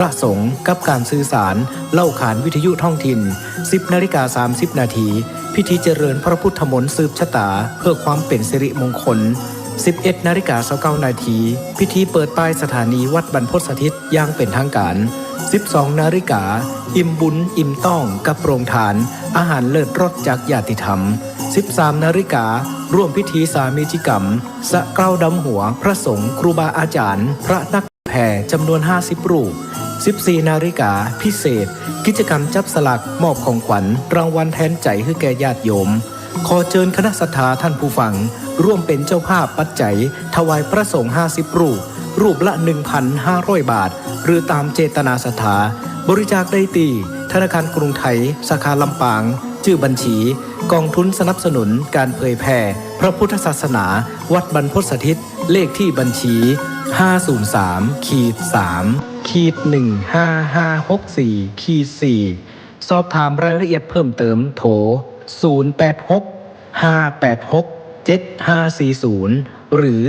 ประสงค์กับการสื่อสารเล่าขานวิทยุท้องถิ่น 10:30 นาทีพิธีเจริญพระพุทธมนต์สืบชะตาเพื่อความเป็นสิริมงคล 11:29 นาทีพิธีเปิดป้ายสถานีวัดบรรพตสถิตอย่างเป็นทางการ 12 นาฬิกาอิ่มบุญอิ่มต้องกับโรงทานอาหารเลิศรสจากญาติธรรม 13 นาฬิการ่วมพิธีสามีจิกรรมสะเกล้าดำหัวพระสงฆ์ครูบาอาจารย์พระนักแผ่จำนวน 50 รูป 14 นาฬิกาพิเศษกิจกรรมจับสลากมอบของขวัญรางวัลแทนใจให้แก่ญาติโยมขอเชิญคณะศรัทธาท่านผู้ฟังร่วมเป็นเจ้าภาพปัจจัยถวายพระสงฆ์50 รูปรูปละ 1,500 บาทหรือตามเจตนาศรัทธาบริจาคได้ที่ธนาคารกรุงไทยสาขาลำปางชื่อบัญชีกองทุนสนับสนุนการเผยแผ่พระพุทธศาสนาวัดบรรพตสถิตเลขที่บัญชี 503-15564-4 สอบถามรายละเอียดเพิ่มเติมโทร 086-586-7540 หรือ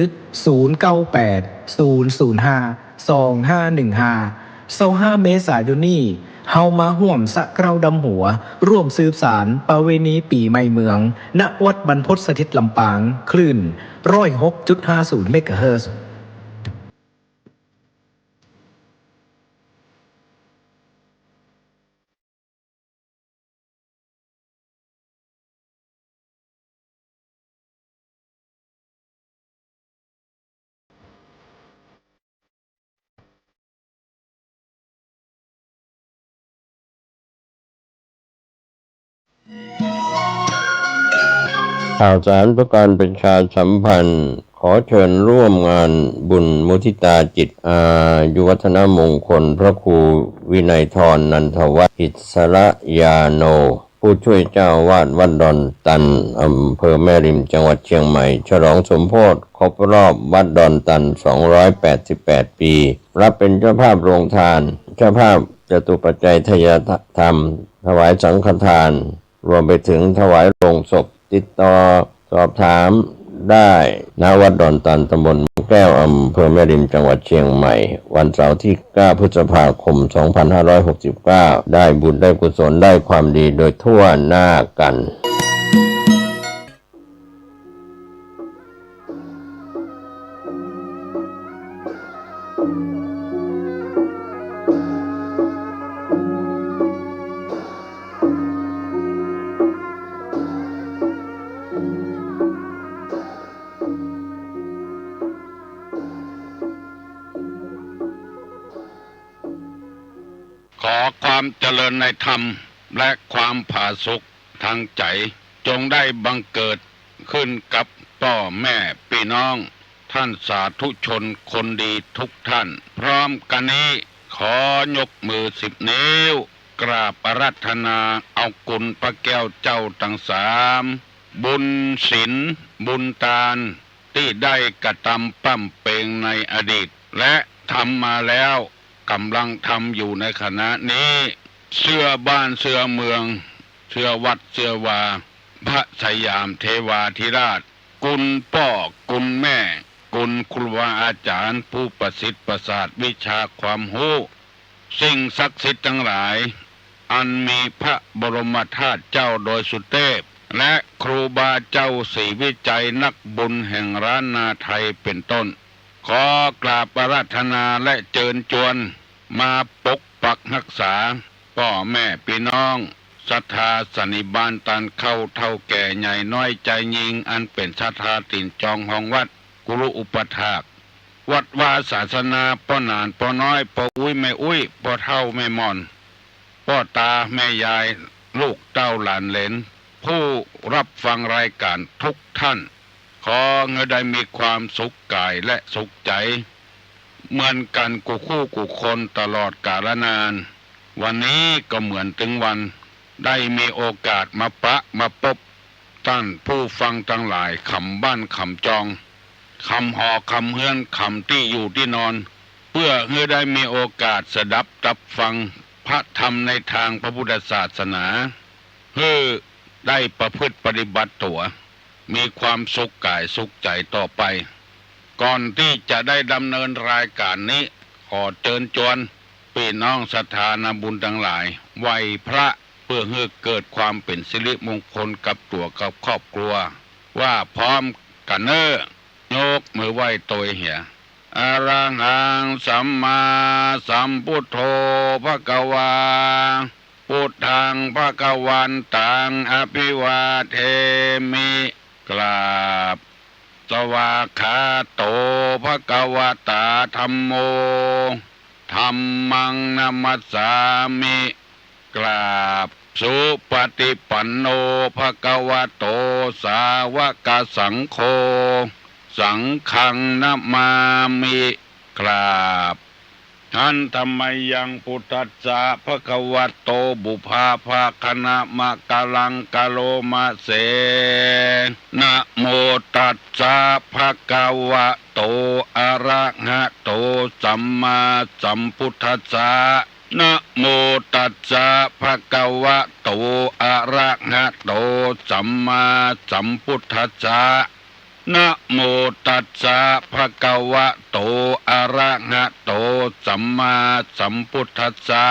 098-005-2515 เมษายนนี้เฮามาห่วมสะเกล้าดำหัวร่วมสืบสารประเวณีปีใหม่เมืองณวัดบรรพตสถิตลำปางคลื่น 106.50 เมกะเฮิรตซ์ข่าวสารประการประชาสัมพันธ์ขอเชิญร่วมงานบุญมุทิตาจิตอายุวัฒนมงคลพระครูวินัยธรนันทวัฒน์อิสระยาโนผู้ช่วยเจ้าวาดวัดดอนตันอำเภอแม่ริมจังหวัดเชียงใหม่ฉลองสมโภชครบรอบวัดดอนตัน288 ปีรับเป็นเจ้าภาพโรงทานเจ้าภาพจตุปัจจัยทายธรรมถวายสังฆทานรวมไปถึงถวายโลงศพติดต่อสอบถามได้ณวัดดอนตันตำบลแก้วอำเภอแม่ริมจังหวัดเชียงใหม่วันเสาร์ที่ 9 พฤษภาคม 2569 ได้บุญได้กุศลได้ความดีโดยทั่วหน้ากันขอความเจริญในธรรมและความผาสุกทางใจจงได้บังเกิดขึ้นกับพ่อแม่พี่น้องท่านสาธุชนคนดีทุกท่านพร้อมกันนี้ขอยกมือ10 นิ้วกราบอาราธนาเอากุลพระแก้วเจ้าทั้ง3บุญศีลบุญทานที่ได้กระทำปั้มเปงในอดีตและทำมาแล้วกำลังทำอยู่ในขณะนี้เชื่อบ้านเชื่อเมืองเชื่อวัดเชื่อวาพระสยามเทวาธิราชกุลพ่อกุลแม่กุลครูบาอาจารย์ผู้ประสิทธิ์ประสาทวิชาความรู้สิ่งศักดิ์สิทธิ์ทั้งหลายอันมีพระบรมธาตุเจ้าโดยสุเทพและครูบาเจ้าศรีวิจัยนักบุญแห่งล้านนาไทยเป็นต้นขอกราบอาราธนาและเชิญชวนมาปกปักรักษาพ่อแม่พี่น้องศรัทธาสันนิบาตตันเข้าเท่าแก่ใหญ่น้อยใจยิงอันเป็นศรัทธาติ่นจองของวัดกุรุอุปถากวัดวาศาสนาป้อนานป้อน้อยป้ออุ้ยแม่อุ้ยป้อเท่าแม่มอนป้อตาแม่ยายลูกเต้าหลานเหลนผู้รับฟังรายการทุกท่านขอเงได้มีความสุขกายและสุขใจเหมือนกันกูคู่กูคนตลอดกาลนานวันนี้ก็เหมือนถึงวันได้มีโอกาสมาพบท่านผู้ฟังทั้งหลายคำบ้านคำจองคำหอคำเฮือนคำที่อยู่ที่นอนเพื่อให้ได้มีโอกาสสดับรับฟังพระธรรมในทางพระพุทธศาสนาเพื่อได้ประพฤติปฏิบัติตัวมีความสุขกายสุขใจต่อไปก่อนที่จะได้ดำเนินรายการนี้ขอเชิญชวน พี่น้องศรัทธานาบุญทั้งหลายไหว้พระเพื่อให้เกิดความเป็นสิริมงคลกับตัวกับครอบครัวว่าพร้อมกันเนอยกมือไหว้ตัวเหียอะระหังสัมมาสัมพุทโธภควาพุทธังภควันตังอภิวาเทมิกราบสวากขาโตภควตาธัมโมธัมมังนัมมัสสามิกราบสุปฏิปันโนภควโตสาวกสังโฆสังฆังนะมามิกราบท่านธรรมยังพุทธัสสะภควโตบุพาภาคณะมะกะลังกะโลมะเสนะโมตัสสะภควโตอะระหะโตสัมมาสัมพุทธัสสะนะโมตัสสะภควโตอะระหะโตสัมมาสัมพุทธัสสะนะโมตัสสะภควโตอะระหะโตสัมมาสัมพุทธัสสะ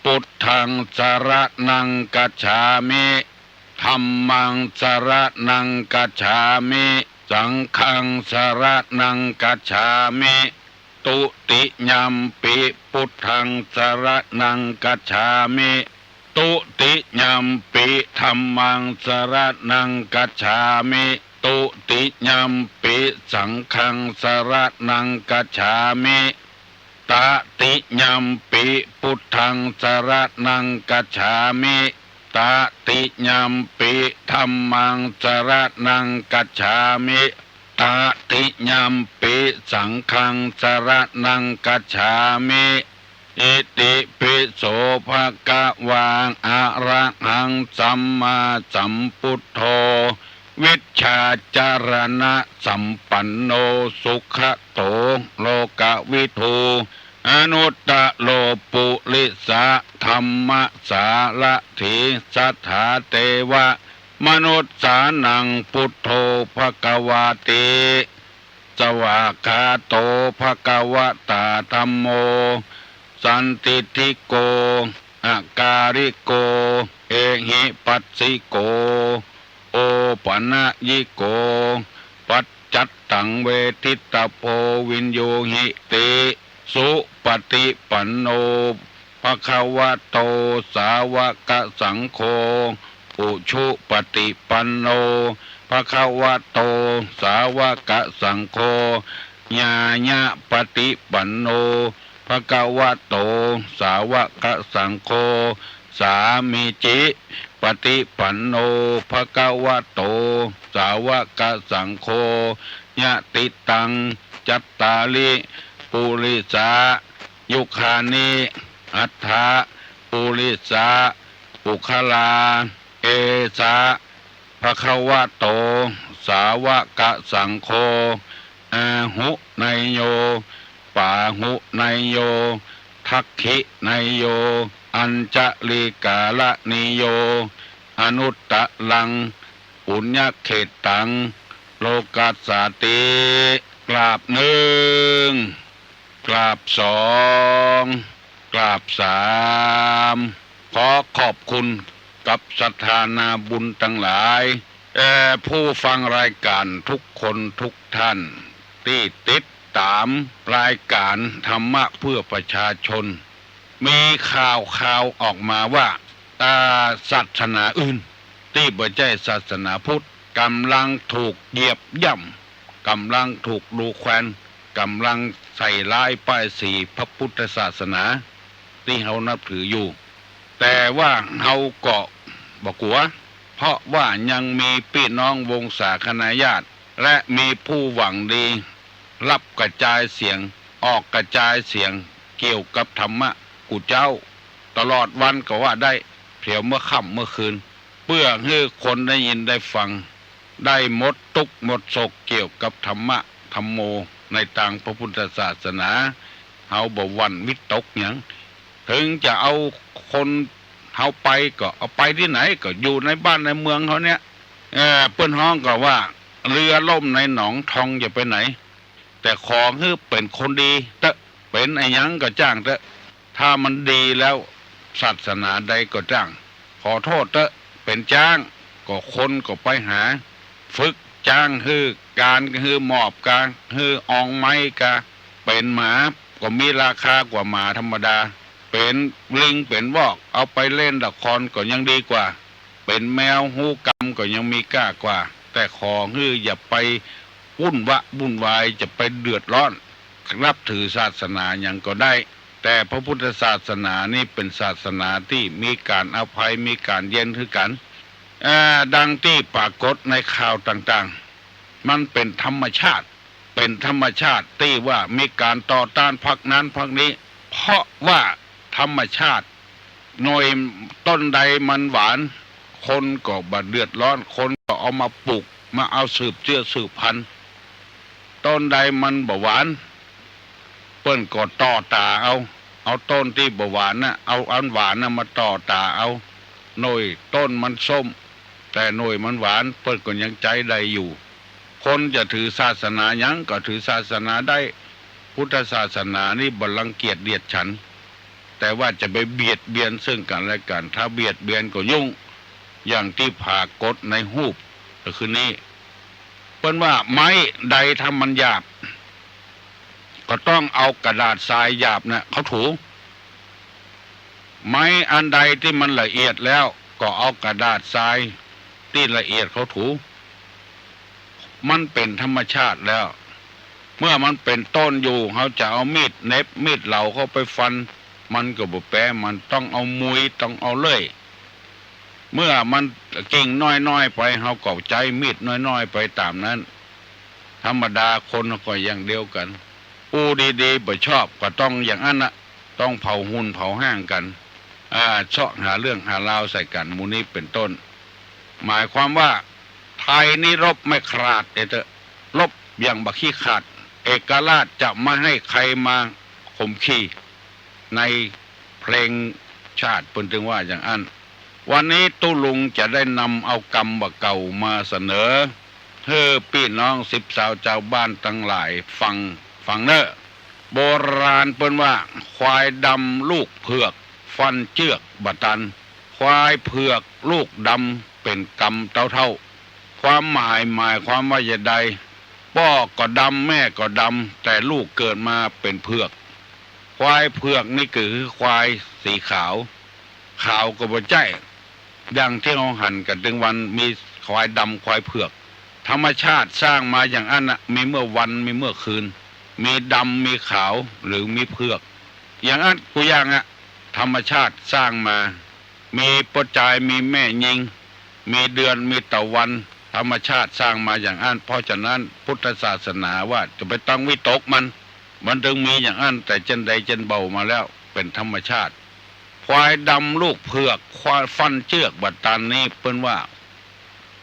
พุทธังสรณังกัจฉามิธัมมังสรณังกัจฉามิสังฆังสรณังกัจฉามิตุติยัมปิพุทธังสรณังกัจฉามิตุติยัมปิธัมมังสรณังกัจฉามิตุติยัมปิสังฆังสรณังกัจฉามิตติยัมปิพุทธังสรณังกัจฉามิตติยัมปิธัมมังสรณังกัจฉามิตติยัมปิสังฆังสรณังกัจฉามิอิติปิโสภะคะวังอะระหังสัมมาสัมพุทโธวิชชาจารณะสัมปันโนสุขโตโลกวิทูอนุตตะโลปุริสะธรรมสารถิสัทธาเทวะมนุษย์สานังพุทโธภควาติสวากขาโตภควตาธัมโมสันติทิโกอาการิโกเอหิปัสสิโกโอปัญญิโกปัจจัตตังเวทิตาโพวินโยหิติสุปฏิปันโนภควโตสาวกสังโฆอุชุปฏิปันโนภควโตสาวกสังโฆญาญะปฏิปันโนภควโตสาวกสังโฆสามิจิปฏิปันโนภควโตสาวกสังโฆญาติตังจัตตาลิปุริสายุคานิอัฏฐาปุริสาปุคลาเอสาภควโตสาวกสังโฆอาหุไนโยปาหุไนโยทักขิไนโยอัญจลิกาลนิโยอนุตตะลังปุญญเขตตังโลกัสสาติกราบหนึ่งกราบสองกราบสามขอขอบคุณกับศรัทธานาบุญทั้งหลายผู้ฟังรายการทุกคนทุกท่านที่ติดตามรายการธรรมะเพื่อประชาชนมีข่าวออกมาว่าศาสนาอื่นที่ไม่ใช่ศาสนาพุทธกำลังถูกเหยียบย่ำกำลังถูกดูแคลนกำลังใส่ร้ายป้ายสีพระพุทธศาสนาที่เขานับถืออยู่แต่ว่าเขาก็บอกกลัวเพราะว่ายังมีพี่น้องวงศาคณาญาติและมีผู้หวังดีรับกระจายเสียงออกกระจายเสียงเกี่ยวกับธรรมะกูเจ้าตลอดวันก็ว่าได้เพียวเมื่อค่ำเมื่อคืนเพื่อให้คนได้ยินได้ฟังได้หมดทุกข์หมดโศกเกี่ยวกับธรรมะธรรมโมในทางพระพุทธศาสนาเฮาบ่หวั่นวิตกหยังถึงจะเอาคนเฮาไปก็เอาไปที่ไหนก็อยู่ในบ้านในเมืองเขาเนี่ยเปิ้นฮ้องก็ว่าเรือล่มในหนองทองอย่าไปไหนแต่ขอให้เป็นคนดีเตอะเป็นไอ้หยังก็จ้างเตอะท ถ้ามันดีแล้วศาสนาใดก็จ้างขอโทษเถอะเป็นจ้างก็คนก็ไปหาฝึกจ้างฮือการฮือหมอบการฮืออองไม้กะเป็นหมาก็มีราคากว่าหมาธรรมดาเป็นลิงเป็นวอกเอาไปเล่นละครก็ยังดีกว่าเป็นแมวหูกรรมก็ยังมีกล้ากว่าแต่ขอฮืออย่าไปวุ่นวายจะไปเดือดร้อนรับถือศาสนาอย่างก็ได้แต่พระพุทธศาสนานี่เป็นศาสนาที่มีการอภัยมีการเย็นคือกันดังที่ปรากฏในข่าวต่างๆมันเป็นธรรมชาติที่ว่ามีการต่อต้านพรรคนั้นพรรคนี้เพราะว่าธรรมชาติหน่วยต้นใดมันหวานคนก็บาดเดือดร้อนคนก็เอามาปลูกมาเอาสืบเชื้อสืบพันธุ์ต้นใดมันบ่หวานเปิ้นก็ต่อตาเอาต้นที่บ่หวานน่ะเอาอันหวานน่ะมาต่อตาเอาหน่วยต้นมันส้มแต่หน่วยมันหวานเปิ้นก็ยังใจใดอยู่คนจะถือศาสนายังก็ถือศาสนาได้พุทธศาสนานี่บ่รังเกียจเดียดฉันแต่ว่าจะไปเบียดเบียนซึ่งกันและกันถ้าเบียดเบียนก็ยุ่งอย่างที่ผากฏในหูปก็คือนี้เปิ้นว่าไม้ใดทำมันหยาบก็ต้องเอากระดาษทรายหยาบนะเขาถูไม้อันใดที่มันละเอียดแล้วก็เอากระดาษทรายที่ละเอียดเขาถูมันเป็นธรรมชาติแล้วเมื่อมันเป็นต้นอยู่เขาจะเอามีดเน็บมีดเหลาเข้าไปฟันมันก็บ่แปรมันต้องเอามุยต้องเอาเลื่อยเมื่อมันกิ่งน้อยๆไปเขาก็ใจมีดน้อยๆไปตามนั้นธรรมดาคนก็อย่างเดียวกันผู้ดีๆบ่ชอบก็ต้องอย่างนั้นน่ะต้องเผาหุ่นเผาห้างกันเสาะหาเรื่องหาราวใส่กันมูนี้เป็นต้นหมายความว่าไทยนี่รบไม่ขาดเถอะรบอย่างบักขี้ขาดเอกราชจะไม่ให้ใครมาข่มขีในเพลงชาติเพิ่นถึงว่าอย่างนั้นวันนี้ตู้ลุงจะได้นำเอากรรมบะเก่ามาเสนอเพื่อพี่น้อง10 สาวชาวบ้านทั้งหลายฟังเนอะโบราณเปิ้นว่าควายดำลูกเผือกฟันเจือกบะตันควายเผือกลูกดำเป็นกรรมเท่าความหมายความว่าอย่างใดพ่อก็ดำแม่ก็ดำแต่ลูกเกิดมาเป็นเผือกควายเผือกนี่คือควายสีขาวก็บ่ใช่อย่างที่เราหั่นกันถึงวันมีควายดำควายเผือกธรรมชาติสร้างมาอย่างนั้นน่ะมีเมื่อวันมีเมื่อคืนมีดำมีขาวหรือมีเผือกอย่างนั้นกูอย่างธรรมชาติสร้างมามีปัจจัยมีแม่ยิงมีเดือนมีตะวันธรรมชาติสร้างมาอย่างนั้นเพราะฉะนั้นพุทธศาสนาว่าจะไปตั้งวิตกมันถึงมีอย่างนั้นแต่เจนใดเจนเบามาแล้วเป็นธรรมชาติควายดำลูกเผือกควายฟันเชือกบัดตันนี้เปิ้นว่า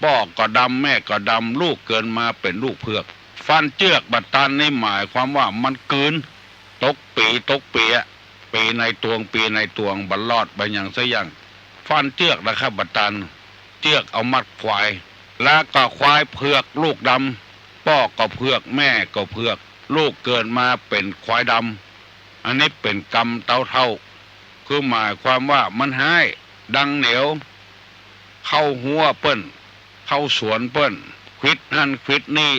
พ่อก็ดำแม่ก็ดำลูกเกินมาเป็นลูกเผือกฟันเชือกบัดตันนี่หมายความว่ามันเกินตกปีในตวงบรรลอดไปอย่างซะอย่างฟันเชือกนะครับบัดตันเชือกเอามัดควายแล้วก็ควายเผือกลูกดำพ่อก็เผือกแม่ก็เผือกลูกเกิดมาเป็นควายดำอันนี้เป็นกรรมเท่าคือหมายความว่ามันให้ดังเหนียวเข้าหัวเปิ้นเข้าสวนเปิ้นควิดนั่นควิดนี่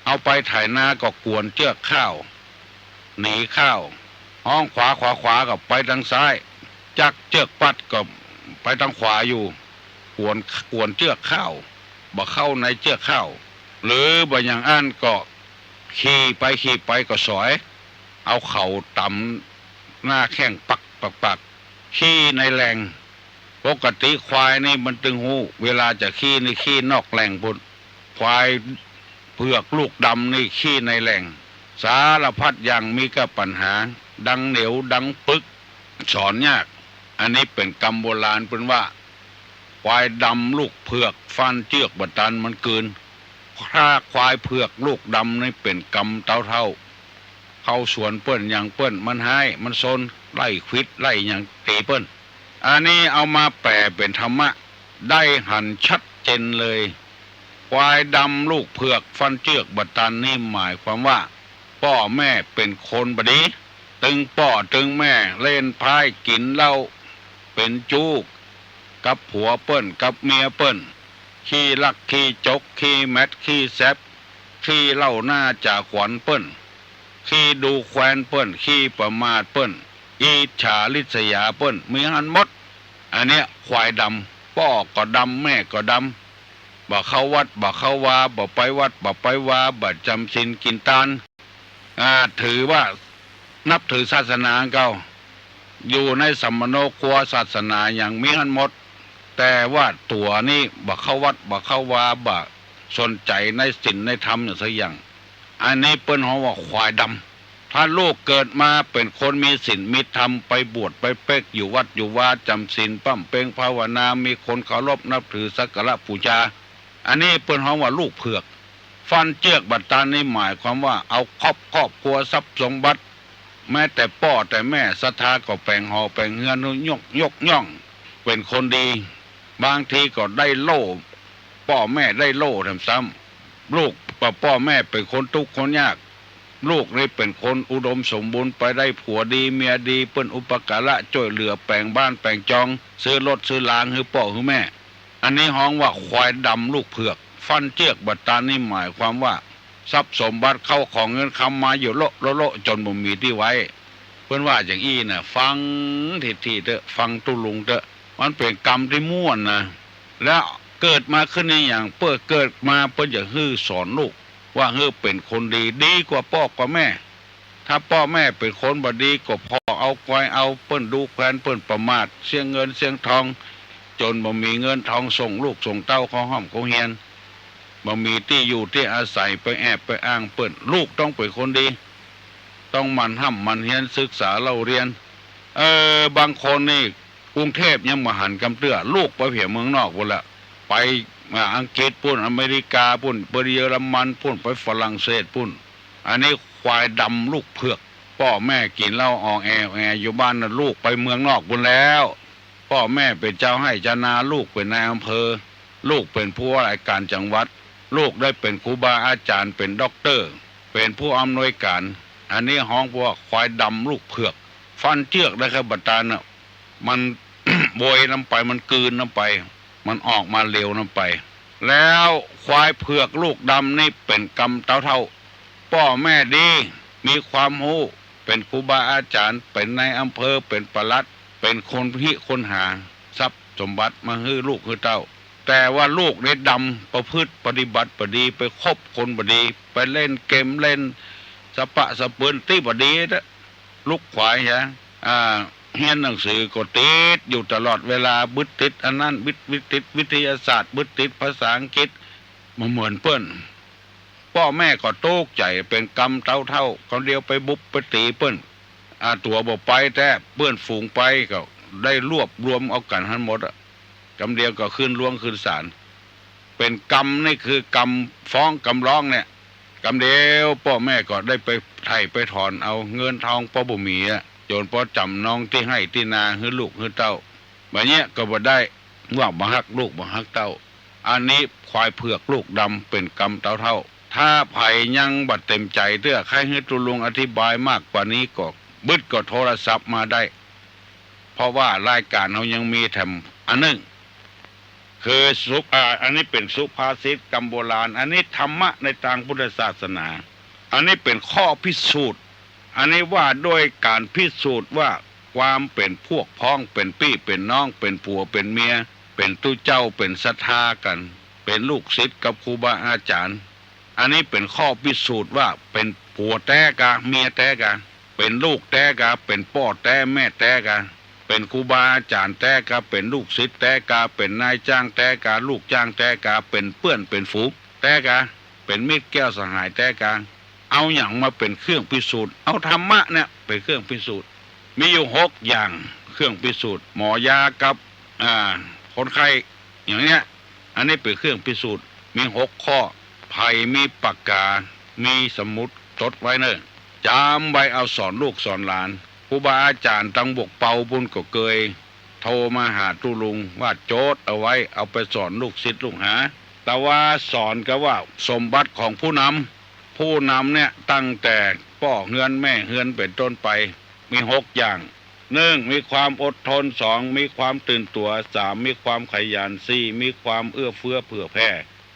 เอาไปไถนาก็กวนเชือกข้าวหนีข้าวห้องขวาก็ไปทางซ้ายจักเชือกปัดก็ไปทางขวาอยู่กวนเชือกข้าวบ่เข้าในเชือกข้าวหรือบ่อย่างอันก็ขี่ไปก็สอยเอาเข่าต่ำหน้าแข้งปักขี้ในแหล่งปกติควายนี่มันตึงหูเวลาจะขี้นี่ขี้นอกแหล่งพุ่นควายเผือกลูกดำนี่ขี้ในแหล่งสารพัดอย่างมีก็ปัญหาดังเหนียวดังปึกสอนยากอันนี้เป็นกรรมโบราณเป็นว่าควายดำลูกเผือกฟันเชือกบัดตันมันเกินถ้าควายเผือกลูกดำนี่เป็นกรรมเท่าเข้าสวนเปิ้นอย่างเปิ้นมันให้มันซนไล่ควิดไล่อย่างตีเปิ้นอันนี้เอามาแปลเป็นธรรมะได้หันชัดเจนเลยควายดำลูกเผือกฟันเชือกบัดตันนี่หมายความว่าพ่อแม่เป็นคนบดี ตึงป่อตึงแม่เล่นพายกินเหล้าเป็นจูกกับผัวเปิ้นกับเมียเปิ้นขี้ลักขี้จกขี้แมทขี้แซบขี้เหล้าหน้าจากขวัญเปิ้นขี้ดูแควนเปิ้นขี้ประมาทเปิ้นอิจฉาริษยาเปิ้นมีหันหมดอันเนี้ยควายดำพ่อก็ดำแม่ก็ดำบ่เข้าวัดบ่เข้าวาบ่ไปวัดบ่ไปวาบ่จำศีลกินทานถือว่านับถือศาสนาเก่าอยู่ในสัมมโนครัวศาสนาอย่างมีหันหมดแต่ว่าตัวนี้บ่เข้าวัดบ่เข้าวาบ่สนใจในศีลในธรรมอย่างสักอย่างอันนี้เปิ้นเฮาว่าควายดำถ้าลูกเกิดมาเป็นคนมีศีลมีธรรมไปบวชไปเป๊กอยู่วัดอยู่วาจำศีลปั้มเป้งภาวนามีคนเคารพนับถือสักการะบูชาอันนี้เปิ้นเฮาว่าลูกเผือกฟันเจือกบัดตานี่หมายความว่าเอาครอบครัวทรัพย์สมบัติแม้แต่พ่อแต่แม่ศรัทธาก็แปลงหอแปลงเฮือนยกย่องเป็นคนดีบางทีก็ได้โล่พ่อแม่ได้โล่แถมซ้ำลูกพ่อแม่เป็นคนทุกข์คนยากลูกนี่เป็นคนอุดมสมบูรณ์ไปได้ผัวดีเมียดีเปิ้นอุปการะช่วยเหลือแปลงบ้านแปลงจองซื้อรถซื้อลางให้พ่อให้แม่อันนี้ฮ้องว่าควายดำลูกเผือกฟันเจือกบัดตานี่หมายความว่าทรัพย์สมบัติเข้าของเงินคำมาอยู่โละจนบ่มีที่ไว้เพิ่นว่าอย่างอี้น่ะฟังทีเถอะฟังตุลุงเถอะมันเป็นกรรมที่ม่วนนะแล้วเกิดมาขึ้นในอย่างเปิ้นเกิดมาเปิ้นจะฮื้อสอนลูกว่าฮื้อเป็นคนดีกว่าพ่อกว่าแม่ถ้าพ่อแม่เป็นคนบ่ดีก็พ่อเอาควายเอาเปิ้นดูแคลนเปิ้นประมาทเสียเงินเสียทองจนบ่มีเงินทองส่งลูกส่งเต้าเข้าห้องเขาเฮียนบ่มีที่อยู่ที่อาศัยไปแอบไปอ้างเปิ้นลูกต้องเป็นคนดีต้องมันห้ำมันเฮียนศึกษาเล่าเรียนบางคนนี่กรุงเทพยังมาหันกำเตื้อลูกไปเพียเมืองนอกพุ่นละไปอังกฤษพุ่นอเมริกาพุ่นไปเยอรมันพุ่นไปฝรั่งเศสพุ่นอันนี้ควายดำลูกเผือกพ่อแม่กินเหล้าอองแออยู่บ้านน่ะลูกไปเมืองนอกพุ่นแล้วพ่อแม่เป็นเจ้าให้เจ้านาลูกเป็นนายอำเภอลูกเป็นผู้ว่าราชการจังหวัดลูกได้เป็นครูบาอาจารย์เป็นด็อกเตอร์เป็นผู้อำนวยการอันนี้ฮ้องว่าควายดำลูกเผือกฟันเจือกได้ครับบัดตาน่ะมัน โวยน้ำไปมันกลืนน้ำไปมันออกมาเร็วน้ำไปแล้วควายเผือกลูกดำนี่เป็นกรรมเท่าพ่อแม่ดีมีความรู้เป็นครูบาอาจารย์เป็นนายอำเภอเป็นปลัดเป็นคนพิคนหาทรัพย์สมบัติมาให้ลูกให้เต้าแต่ว่าลูกได้ดำประพฤติปฏิบัติบดีไปคบคนบดีไปเล่นเกมเล่นสปะสะปืนตีบดีนะลูกควายฮะเรียนหนังสือก็ติดอยู่ตลอดเวลาบึดติดอันนั้นติดวิทยาศาสตร์บึดติดภาษาอังกฤษมาเหมือนเปิ้นพ่อแม่ก็โตกใจเป็นกรรมเท่าคนเดียวไปบุบไปตีเปิ้นตัวบ่ไปแต่เปิ้นฝูงไปก็ได้รวบรวมเอากันทั้งหมดกำเดียวก็ขึ้นล่วงขึ้นศาลเป็นกรรมนี่คือกรรมฟ้องกรรมร้องเนี่ยกรรมเดียวพ่อแม่ก็ได้ไปไถ่ไปถอนเอาเงินทองพ่อบ่มีจนพอจำน้องที่ให้ที่นาให้ลูกให้เต้าแบบนี้ก็บ่ได้ว่าบ่ฮักลูกบ่ฮักเต้าอันนี้ควายเผือกลูกดำเป็นกรรมเท่าถ้าไผ่ยังบัดเต็มใจเตื้อใครให้ตุลุงอธิบายมากกว่านี้ก็บึดก็โทรศัพท์มาได้เพราะว่ารายการเรายังมีแถมอันนึงคืออันนี้เป็นสุภาษิตกรรมโบราณอันนี้ธรรมะในทางพุทธศาสนาอันนี้เป็นข้อพิสูจน์อันนี้ว่าด้วยการพิสูจน์ว่าความเป็นพวกพ้องเป็นพี่เป็นน้องเป็นผัวเป็นเมียเป็นตู้เจ้าเป็นศรัทธากันเป็นลูกศิษย์กับครูบาอาจารย์อันนี้เป็นข้อพิสูจน์ว่าเป็นผัวแท้กะเมียแท้กะเป็นลูกแท้กะเป็นพ่อแท้แม่แท้กะเป็นครูบาอาจารย์แท้กะเป็นลูกศิษย์แท้กะเป็นนายจ้างแท้กะลูกจ้างแท้กะเป็นเพื่อนเป็นฝูงแท้กะเป็นมิตรแก้วสหายแท้กะเอาอย่างมาเป็นเครื่องพิสูจน์เอาธรรมะเนี่ยเป็นเครื่องพิสูจน์มีอยู่6อย่างเครื่องพิสูจน์หมอยากับคนไข้อย่างเนี้ยอันนี้เป็นเครื่องพิสูจน์มี6ข้อไผ่มีปากกามีสมุดจดไว้เนอะจำไว้เอาสอนลูกสอนหลานครูบาอาจารย์ตั้งบกเป่าบุญก็เกยโทรมาหาตุลุงว่าโจทย์เอาไว้เอาไปสอนลูกศิษย์ลูกหาแต่ว่าสอนก็ว่าสมบัติของผู้นำเนี่ยตั้งแต่พ่อเฮือนแม่เฮือนเป็นต้นไป มี6อย่าง1มีความอดทน2มีความตื่นตัว3มีความขยัน4มีความเอื้อเฟื้อเผื่อแผ่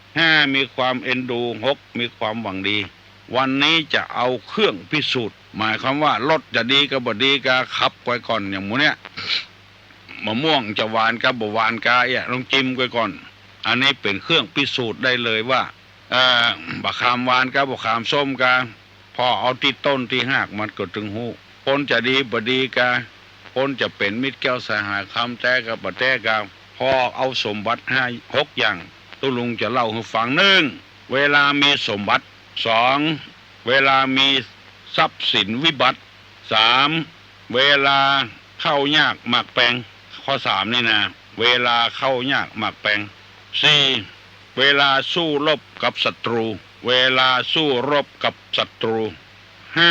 5มีความเอ็นดู6มีความหวังดีวันนี้จะเอาเครื่องพิสูจน์หมายความว่ารสจะดีก็บ่ดีก็ขับไว้ก่อนอย่างหมูเนี้ยมะม่วงจะหวานก็บ่หวานก็ลองจิ้มไว้ก่อนอันนี้เป็นเครื่องพิสูจน์ได้เลยว่าบะขามหวานก็บะขามส้มก็พอเอาที่ต้นที่หากมันก็ถึงหูผลจะดีบ่ดีก็ผลจะเป็นมิตรแก้วสหายคำแต่กับบ่แต่ก็พอเอาสมบัติ6อย่างตุลุงจะเล่าให้ฟัง1เวลามีสมบัติ2เวลามีทรัพย์สินวิบัติ3เวลาเข้ายากหมากแปลงข้อ3นี่นะเวลาเข้ายากหมากแปลง4เวลาสู้รบกับศัตรูเวลาสู้รบกับศัตรู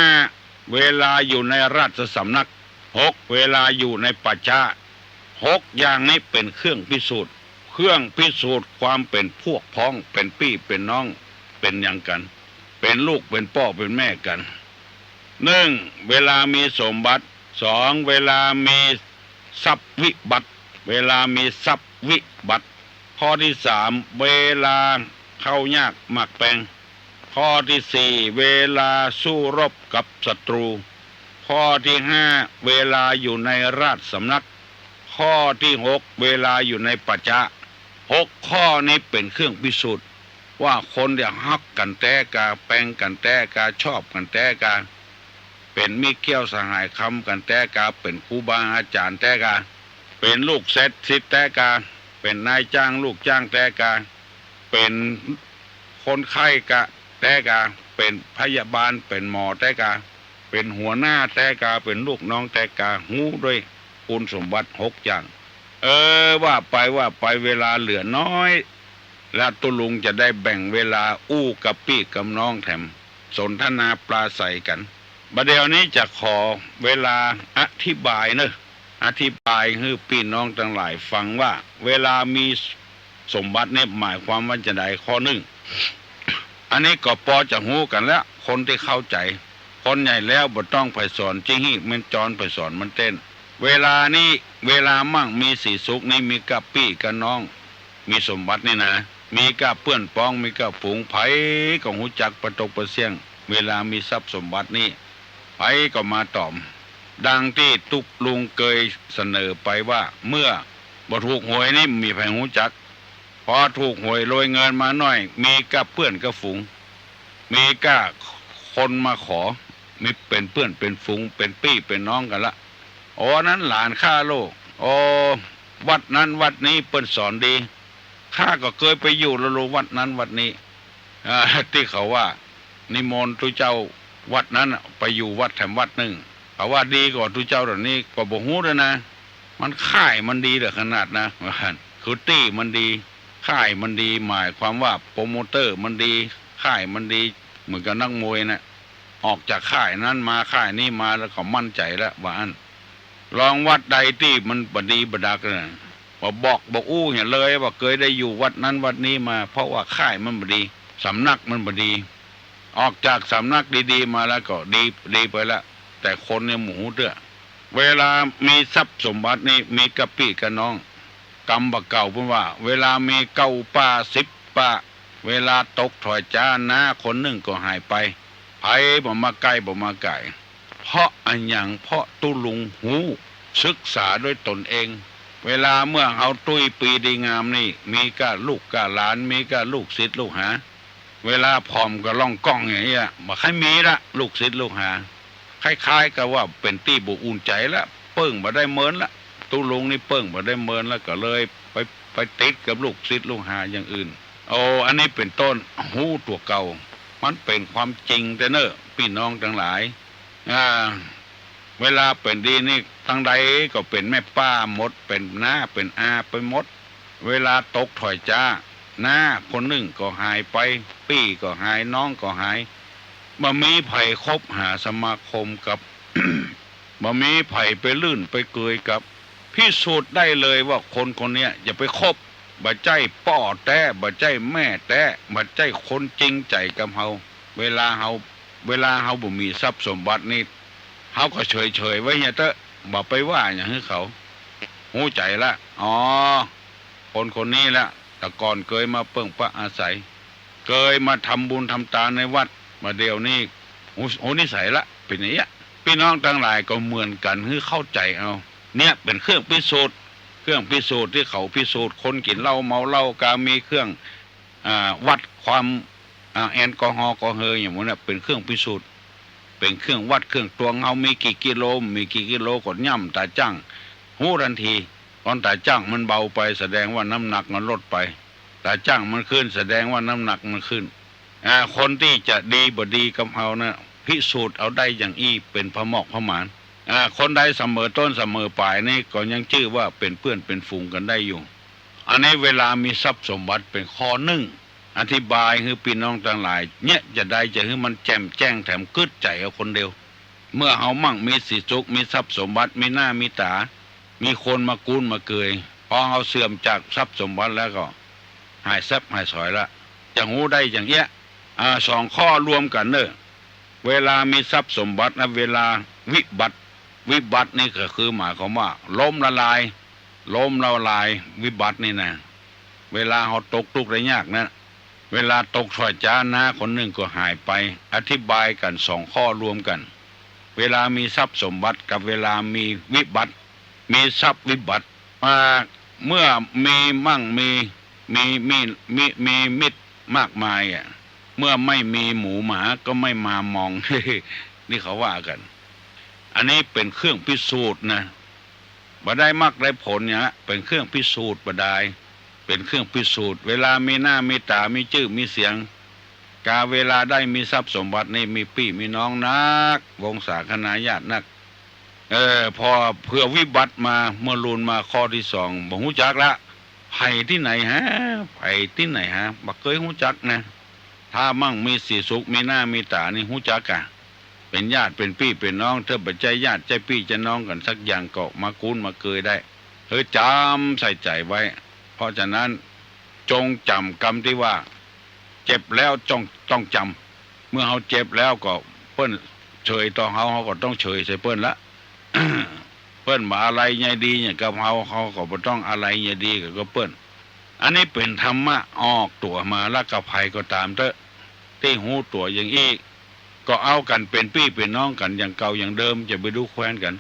5เวลาอยู่ในราชสำนัก6เวลาอยู่ในป่าช้า6อย่างนี้เป็นเครื่องพิสูจน์ความเป็นพวกพ้องเป็นพี่เป็นน้องเป็นอย่างกันเป็นลูกเป็นพ่อเป็นแม่กัน1เวลามีสมบัติ2เวลามีทรัพย์วิบัติเวลามีทรัพย์วิบัติข้อที่3เวลาเข้ายากหมากแปลงข้อที่4เวลาสู้รบกับศัตรูข้อที่5เวลาอยู่ในราชสำนักข้อที่6เวลาอยู่ในป่าช้า6ข้อนี้เป็นเครื่องพิสูจน์ว่าคนเดี๋ยวฮักกันแต่กาแปลงกันแต่กาชอบกันแต่กาเป็นมิตรเกี่ยวสหายคำกันแต่กาเป็นครูบาอาจารย์แต่กาเป็นลูกเศรษฐีแต่กาเป็นนายจ้างลูกจ้างแต่กาเป็นคนไข้กะแต่กาเป็นพยาบาลเป็นหมอแต่กาเป็นหัวหน้าแต่กาเป็นลูกน้องแต่กาหูด้วยคุณสมบัติ6อย่างว่าไปเวลาเหลือน้อยและตุลุงจะได้แบ่งเวลาอู้กับพี่กับน้องแถมสนทนาปราศัยกันบัดเดี๋ยวนี้จะขอเวลาอธิบายอธิบายให้พี่น้องทั้งหลายฟังว่าเวลามีสมบัติเนี่ยหมายความว่าจะได้ข้อ1อันนี้ก็พอจะหูกันแล้วคนที่เข้าใจคนใหญ่แล้วบ่ต้องไปสอนจิหิมันจรไปสอนมันเต้นเวลานี้เวลามั่งมีสีสุขนี่มีกับพี่กับน้องมีสมบัตินี่นะมีกับเพื่อนป้องมีกับฝูงไผก็หูจักประตกประเสียงเวลามีทรัพย์สมบัตินี่ไผก็มาตอมดังที่ตุกลุงเคยเสนอไปว่าเมื่อบ่ถูกหวยนี่มีไผหูจักพอถูกหวยโรยเงินมาหน่อยมีกับเพื่อนกับฝูงมีกับคนมาขอมีเป็นเพื่อนเป็นฝูงเป็นพี่เป็นน้องกันละนั้นหลานข้าโลกวัดนั้นวัดนี้เปิ้นสอนดีข้าก็เคยไปอยู่แล้วรู้วัดนั้นวัดนี้ที่เขาว่านิมนต์ทุเจ้าวัดนั้นไปอยู่วัดแถมวัดหนึ่งเขาว่าดีกว่าทุเจ้าเหล่านี้ก็บ่ฮู้ด้วยนะมันค่ายมันดีเหลือขนาดนะคือตี้มันดีค่ายมันดีหมายความว่าโปรโมเตอร์มันดีค่ายมันดีเหมือนกับนักมวยนะออกจากค่ายนั้นมาค่ายนี้มาแล้วก็มั่นใจแล้วว่าอันลองวัดใดที่มันบดีบดักนะบอกอู้เห็นเลยว่าเคยได้อยู่วัดนั้นวัดนี้มาเพราะว่าค่ายมันบดีสำนักมันบดีออกจากสำนักดีๆมาแล้วก็ดีไปแล้วแต่คนเนี่ยหมูเด้อเวลามีทรัพย์สมบัตินี่มีกะปี้กับน้องกำบะเก่าพูดว่าเวลามีเก้าป้า10ป้าเวลาตกถอยจ้านะคนหนึ่งก็หายไปไผบ่มาใกล้บ่มาไกลเพราะอันอย่างเพราะตุลุงหูศึกษาด้วยตนเองเวลาเมื่อเอาตุ้ยปีดีงามนี่มีก็ลูกก็หลานมีก็ลูกศิษย์ลูกหาเวลาพร้อมก็ล่องกล้องอย่างเงี้ยบ่ค่อยมีละลูกศิษย์ลูกหาคล้ายๆกับว่าเป็นตี้บุอุ่นใจละเปิ้งบ่ได้เมินละตุลุงนี่เปิ้งบ่ได้เมินแล้วก็เลยไปติดกับลูกศิษย์ลูกหาอย่างอื่นอันนี้เป็นต้นหูตัวเก่ามันเป็นความจริงแต่เนอะพี่น้องทั้งหลายเวลาเป็นดีนี่ทั้งใดก็เป็นแม่ป้าหมดเป็นน้าเป็นอาไปหมดเวลาตกถอยจ้าหน้าคนหนึ่งก็หายไปปี้ก็หายน้องก็หายบ่มีไผคบหาสมาคมกับ บ่มีไผไปลื่นไปเกยกับพิสูจน์ได้เลยว่าคนคนนี้อย่าไปคบบ่ใจป่อแต่บ่ใจแม่แต่บ่ใจคนจริงใจกับเฮาเวลาเฮาบ่มีทรัพย์สมบัตินี่ เขาก็เฉยไว้เนี่ยเตอะบอกไปว่าอย่างให้เขาหูใจละอ๋อคนนี้ละแต่ก่อนเคยมาเปิ่งปะอาศัยเคยมาทำบุญทำทานในวัดมาเดียวนี้โหนิสัยละเป็นอย่างนี้พี่น้องทั้งหลายก็เหมือนกันคือเข้าใจเอาเนี่ยเป็นเครื่องพิสูจน์ที่เขาพิสูจน์คนกินเหล้าเมาเหล้ากามีเครื่องวัดความแอลกอฮอล์ก็เฮยอย่างนั้นเป็นเครื่องพิสูจน์เป็นเครื่องวัดเครื่องตวงเอามีกี่กิโลกดย่ำตาจั่งหูทันทีตอนตาจั่งมันเบาไปแสดงว่าน้ำหนักมันลดไปตาจั่งมันขึ้นแสดงว่าน้ำหนักมันขึ้นคนที่จะดีบ่ดีกับเอานะพิสูจน์เอาได้อย่างอี้เป็นพระหมอกพระหมานคนใดเสมอต้นเสมอปลายนี่ก็ยังชื่อว่าเป็นเพื่อนเป็นฝูงกันได้อยู่อันนี้เวลามีทรัพย์สมบัติเป็นข้อหนึ่งอธิบายให้พี่น้องทั้งหลายเนี่ยจะได้จะให้มันแจ่มแจ้งแถมกึดใจเอาคนเดียวเมื่อเอามั่งมีสิสุขมีทรัพย์สมบัติมีหน้ามีตามีคนมากู้นมาเกยพอเอาเสื่อมจากทรัพย์สมบัติแล้วก็หายแซบหายสอยละจะหูได้อย่างเงี้ยสองข้อรวมกันเนอะเวลามีทรัพย์สมบัติและเวลาวิบัตินี่ก็คือหมายความว่าล้มละลายวิบัตินี่นะเวลาเขาตกทุกข์ได้ยากนะเวลาตกถอยจ้านะคนหนึ่งก็หายไปอธิบายกันสองข้อรวมกันเวลามีทรัพย์สมบัติกับเวลามีวิบัติมีทรัพย์วิบัติเมื่อมีมั่งมีมิตรมากมายเมื่อไม่มีหมูหมาก็ไม่มามอง นี่เขาว่ากันอันนี้เป็นเครื่องพิสูจน์นะบ่ได้มักได้ผลเนี่ยเป็นเครื่องพิสูจน์บ่ได้เป็นเครื่องพิสูจน์เวลามีหน้ามีตามีชื่อมีเสียงกาเวลาได้มีทรัพย์สมบัตินี่มีพี่มีน้องนักวงศาคณาญาตินักพอเพื่อวิบัติมาเมื่อลูนมาข้อที่สองบ่ฮู้จักละไผที่ไหนฮะบ่เคยฮู้จักนะถ้ามั่งมีสีสุขมีหน้ามีตานี่ฮู้จักกะเป็นญาติเป็นพี่เป็นน้องเธอบ่ใจญาติใจพี่ใจน้องกันสักอย่างก็มากู้นมาเกยได้จำใส่ใจไว้เพราะฉะนั้นจงจำกรรมที่ว่าเจ็บแล้วต้องจำเมื่อเขาเจ็บแล้วก็เปิ้นเฉยต่อเขาก็ต้องเฉยใส่เปิ้นละ เปิ้นมาอะไรไงดีเนี่ยกับเขาก็บ่ต้องอะไรไงดีกับเปิ้นอันนี้เป็นธรรมะออกตัวมาแล้วกับภัยก็ตามเถอะที่หูตัวอย่างอีกก็เอากันเป็นพี่เป็นน้องกันอย่างเก่าอย่างเดิมจะไปดูแคว้นกัน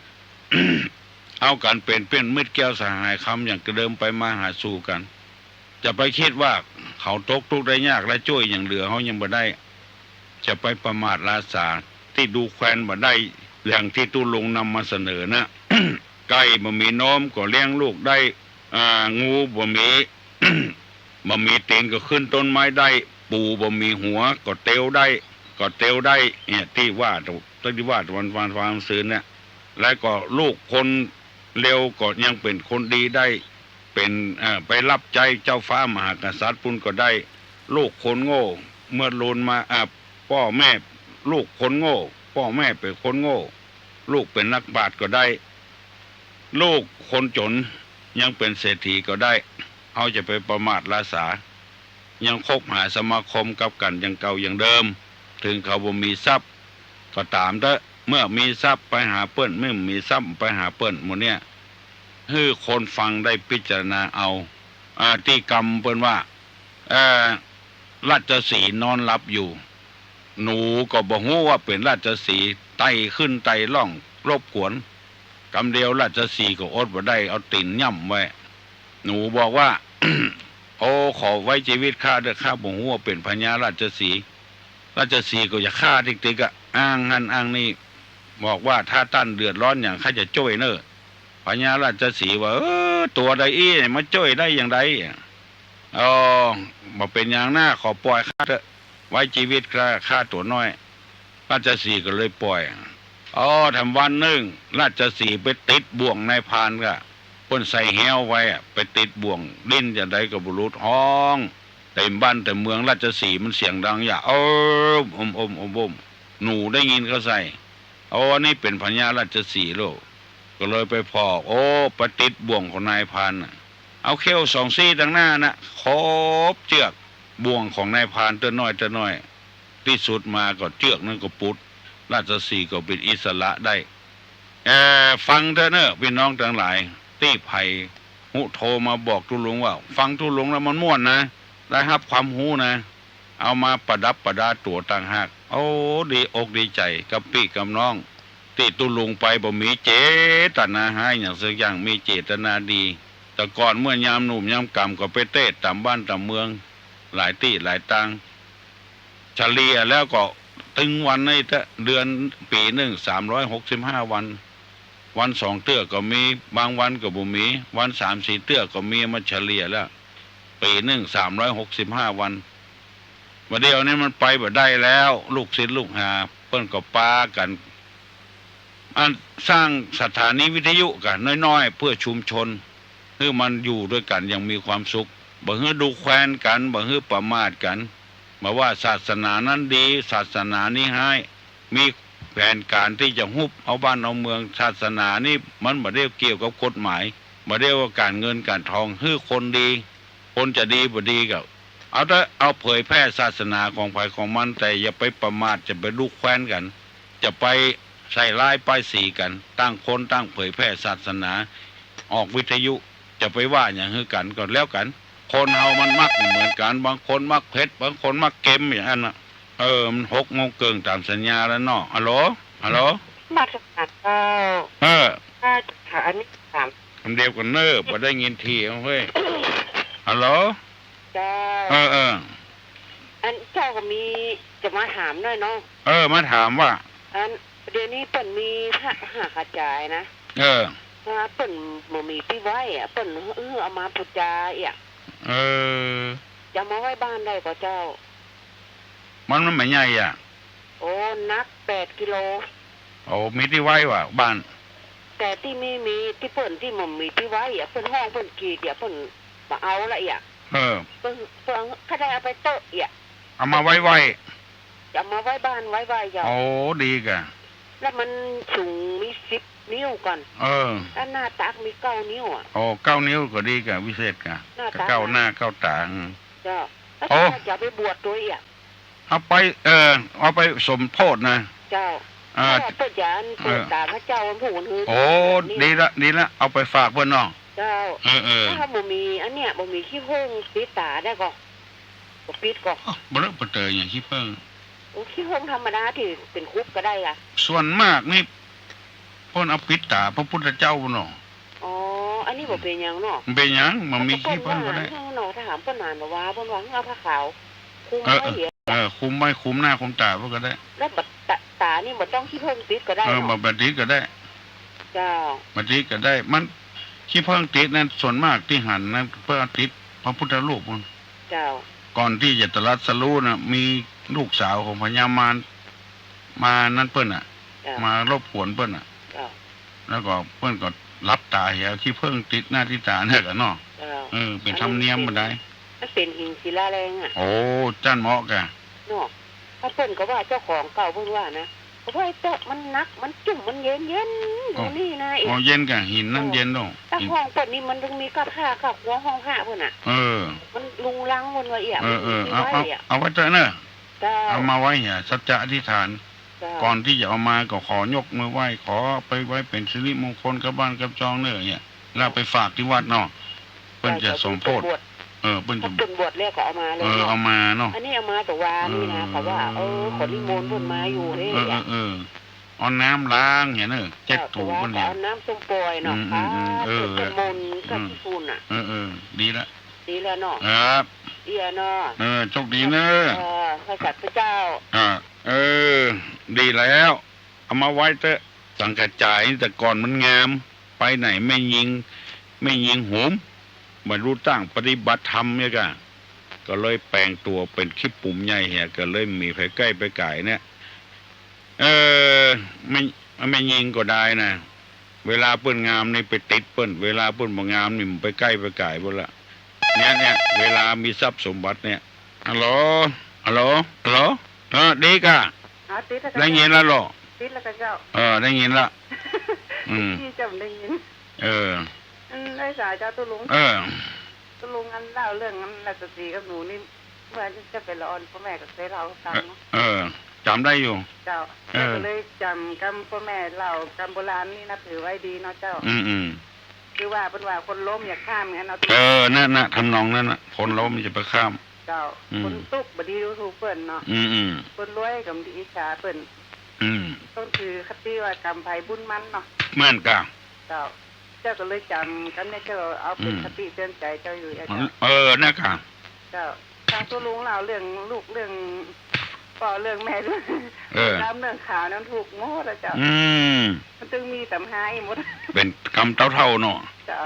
เอากันเป็นมิตรแก้วสหายคำอย่างเดิมไปมาหาสู่กันจะไปคิดว่าเขาตกทุกข์ได้ยากและช่วยอย่างเหลือเขายังบ่ได้จะไปประมาทลาสาที่ดูแคว้นบ่ได้อย่างที่ตุลงนำมาเสนอนะ ไก่บ่มีนมก็เลี้ยงลูกได้งูบ่มี บ่มีเตียงก็ขึ้นต้นไม้ได้ปูบ่มีหัวก็เตียวได้เนี่ยที่ว่าวันความซื่อเนี่ยแล้วก็ลูกคนเร็วก็ยังเป็นคนดีได้เป็นไปรับใจเจ้าฟ้ามหากษัตริย์ปุ่นก็ได้ลูกคนโง่เมื่อลูนมาพ่อแม่ลูกคนโง่พ่อแม่เป็นคนโง่ลูกเป็นนักบาชก็ได้ลูกคนจนยังเป็นเศรษฐีก็ได้เขาจะไปประมาทลาสายังคบหาสมาคมกับกันอย่างเก่าอย่างเดิมถึงเขาบ่มีทรัพย์ก็ตามเถอะเมื่อมีทรัพย์ไปหาเปิ้นไม่มีทรัพย์ไปหาเปิ้นหมดเนี่ยให้คนฟังได้พิจารณาเอาที่กรรมเปิ้นว่าราชสีห์นอนหลับอยู่หนูก็บ่ฮู้ว่าเป็นราชสีห์ไต่ขึ้นไต่ล่องรบกวนกำเดียวราชสีห์ก็อดบ่ได้เอาตีนย่ำไว้หนูบอกว่า โอ้ขอไว้ชีวิตข้าเด้อข้าบ่ฮู้ว่าเป็นพญาราชสีห์ก็อย่าฆ่าติ๊กๆอ้างนั่นอ้างนี่บอกว่าถ้าท่านเดือดร้อนอย่างข้าจะช่วยเนอะพญาราชสีห์ว่าตัวใดอี้มาช่วยได้อย่างไรมาเป็นอย่างหน้าขอปล่อยข้าเถอะไว้ชีวิตข้าตัวน้อยราชสีห์ก็เลยปล่อยทำวันหนึ่งราชสีห์ไปติดบ่วงนายพรานก็คนใส่แหวไว้ไปติดบ่วงดิ้นอย่างใดก็บุรุษห้องเต็มบ้านแต่เมืองราชสีห์มันเสียงดังอย่าหนูได้ยินเขาใส่นี่เป็นพญาราชสีห์โลกก็เลยไปพอกไปติดบ่วงของนายพรานเอาเขี้ยวสองซี่ตั้งหน้านะครบเชือกบ่วงของนายพรานตัวน้อยที่สุดมาก็เชือกนั้นก็ปุดราชสีห์ก็เป็นอิสระได้ ฟังเถอะเนอะพี่น้องทั้งหลายตี้ไผ่หุโทรมาบอกทุลุงว่า ฟังทุลุงแล้วมันม่วนนะได้รับความหูนะ เอามาประดับประดาตัวต่างหากโอ้ดีอกดีใจกับพี่กับน้องที่ตุลุงไปบ่มีเจตนาให้อย่างสักอย่างมีเจตนาดี แต่ก่อนเมื่อยามหนุ่มยามกำก็ไปเต้ตามบ้านตามเมือง หลายที่หลายตังเฉลี่ยแล้วก็ตึงวันในเดือนปีหนึ่ง365 วัน วัน2 เตื้อก็มีบางวันก็บ่มีวัน3-4 เตื้อก็มีมาเฉลี่ยแล้วปีหนึ่ง365 วันวันเดียวนี้มันไปบ่ได้แล้ว ลูกศิษย์ลูกหาเพิ่นก็ปากันอันสร้างสถานีวิทยุกันน้อยๆเพื่อชุมชนเพื่อมันอยู่ด้วยกันอย่างมีความสุขบ่ฮื้อดูแคว้นกันบ่ฮื้อประมาทกันมาว่าศาสนานั้นดีศาสนานี้ให้มีแผนการที่จะฮุบเอาบ้านเอาเมืองศาสนานี่มันบ่ได้เกี่ยวกับกฎหมายบ่ได้ว่าการเงินการทองฮื้อคนดีคนจะดีบ่ดีก็เอาเผยแพร่ศาสนาของใครของมันแต่อย่าไปประมาทจะไปดูแคว้นกันจะไปใส่ร้ายป้ายสีกันตั้งคนตั้งเผยแพร่ศาสนาออกวิทยุจะไปว่าอย่างฮื้อกันก็แล้วกันคนเฮามันมักเหมือนกันบางคนมักเพชรบางคนมักเกมอย่างนั้นน่ะมัน6 โมงเกินตามสัญญาแล้วเนาะฮัลโหลมาตรฐานเก้าถ้าถามอันนี้ถามคำเดียวกันเนอะบ่ได้ยินทีเฮ้ยฮัลโหลเจ้าอันเจ้าก็มีจะมาถามด้วยเนาะมาถามว่าอันเดี๋ยวนี้เปิ่นมีหากระจายนะเปิ่นบ่มีที่ไว้อะเปิ่นเอามาปุจจาอีกจะมาไว้บ้านได้ก็เจ้ามันไม่ใหญ่อ่ะโอ้นัก8 กิโลโอ้มีที่ไว้ว่ะบ้านแต่ที่มีที่เปิ่นที่มันมีที่ไว้อ่ะเปิ่นห้องเปิ่นกีดเปิ่นมาเอาละอีกเปิ่นถ้าได้เอาไปเตะอีกเอามาไว้จะมาไว้บ้านไว้อย่าโอ้ดีกะแล้วมันสูงมี10 นิ้วก่อนแล้วหน้าตักมี9 นิ้วอ่ะโอ้9 นิ้วก็ดีกะวิเศษกะ9 หน้า9 ตาเจ้าแล้วจะไปบวชด้วยอีกเอาไปเอาไปสมโพธินะเจ้าเปิดยานเปิดตาพระเจ้าผู้คนโอ้ดีละเอาไปฝากเพื่อนน้องเจ้าถ้าบ่มีอันเนี้ยบ่มีขี้ผึ้งปิดตาได้ก็ปิดก็บ่เลิกบ่เตยอย่างขี้ผึ้งโอ้ขี้ผึ้งธรรมดาที่เป็นคุบก็ได้อ่ะส่วนมากนี่เพิ่นเอาปิดตาพระพุทธเจ้าเนาะอ๋ออันนี้บ่เป็นหยังเนาะเป็นหยังมันมีขี้ผึ้งก็ได้เนาะถ้าถามเพิ่นนานบ่ว่าเพิ่นว่าเอาผ้าขาวคุมไว้คุมไว้คุมหน้าคุมตาพวกก็ได้แล้วตานี่บ่ต้องขี้ผึ้งติดก็ได้บัดนี้ก็ได้เจ้าบัดนี้ก็ได้มันขี้ผึ้งติดนั้นส่วนมากที่หันนั้นเพื่อติดพระพุทธรูปพุ่นเจ้าก่อนที่จะตรัสรู้น่ะมีลูกสาวของพญามารมานั่นเพิ่นน่ะมารบกวนเพิ่นน่ะแล้วก็เพิ่นก็รับตาเหี่ยวขี้ผึ้งติดหน้าที่ตาเนี่ยก็เนาะเป็นธรรมเนียมบ่ได้มันเป็นหินศิลาแรงอ่ะโอ้จั่นเหมาะกะเนาะถ้าเพิ่นก็ว่าเจ้าของเก่าเพิ่นว่านะเพราะว่าเตะมันนักมันจุ่มมันเย็นอยู่นี่นะโอ้เย็นกะหินนั่นเย็นเนาะถ้าห้องเพิ่นนี่มันต้องมีกับผ้ากับหัวห้องผ้าเพิ่นน่ะมันลุงลังมันว่าเอี่ยเอาไว้เถอะเนอะเอามาไว้เนี่ยสัจจะอธิษฐานก่อนที่จะเอามาก็ขอยกมือไหว้ขอไปไว้เป็นสิริมงคลกับบ้านกับจองเนอะเนี่ยแล้วไปฝากที่วัดเนาะเพิ่นจะสมโพธิเพิ่นจะบวชแล้วก็เอามาเลยเอามาเนาะอันนี้เอามาแต่ว่านี่นะเขาว่าขอนิมนต์เพิ่นมาอยู่เด้เอาน้ำล้างเนี่ยเนอะเจ็ดถูเพิ่นเนี่ยเอาน้ำส้มปล่อยเนาะค่ะมนต์กับฝุ่นอ่ะดีละเนาะครับดีเนาะโชคดีเนอะพระสัตว์พระเจ้าดีแล้วเอามาไว้เถอะสังกัดจ่ายแต่ก่อนมันงามไปไหนไม่ยิงหุมมารู้ตั้งปฏิบัติธรรมเนี่ยก็เลยแปลงตัวเป็นขี้ปุ่มใหญ่เหี้ยก็เลยมีไผใกล้ไปไก่เนี่ยไม่ยิงก็ได้นะเวลาเปิ้นงามนี่ไปติดเปิ้นเวลาเปิ้นบ่งามนี่มันไปใกล้ไปไก่หมดละเนี่ยเวลามีทรัพย์สมบัติเนี่ยฮัลโหลดีกะได้ยินแล้วหรอติดแล้วเจ้าได้ยินละที่จำได้ยินได้สายเจ้าตุลุงตุลุงอันเล่าเรื่องอันราชสีกับหนูนี่เมื่อจะไปรอพ่อแม่กับเสเราฟัง จำได้อยู่เจ้าก็เลยจำกำพ่อแม่เล่ากำโบราณนี่นับถือไว้ดีเนาะเจ้าคือว่าเป็นว่าคนล้มอย่าข้ามงั้นเอานั่นน่ะทำนองนั่นน่ะคนล้มอย่าไปข้ามเจ้าคนตุกบดีดูถูกเปิ้นเนาะคนรวยกับดีอิจฉาเปิ้นต้องคือคติว่ากรรมไผบุญมันเนาะเหมือนกันเจ้าก็เลยจำกันเนี่ยเจ้าเอาเป็นคติเตือนใจเจ้าอยู่เจ้านะครับเจ้าทางตัวลุงเราเรื่องลูกเรื่องพ่อเรื่องแม่ด้วยน้ำเรื่องข่าวนั้นถูกโง่แล้วเจ้ามันจึงมีแต่หายหมดเป็นกรรมเท่าเนาะเจ้า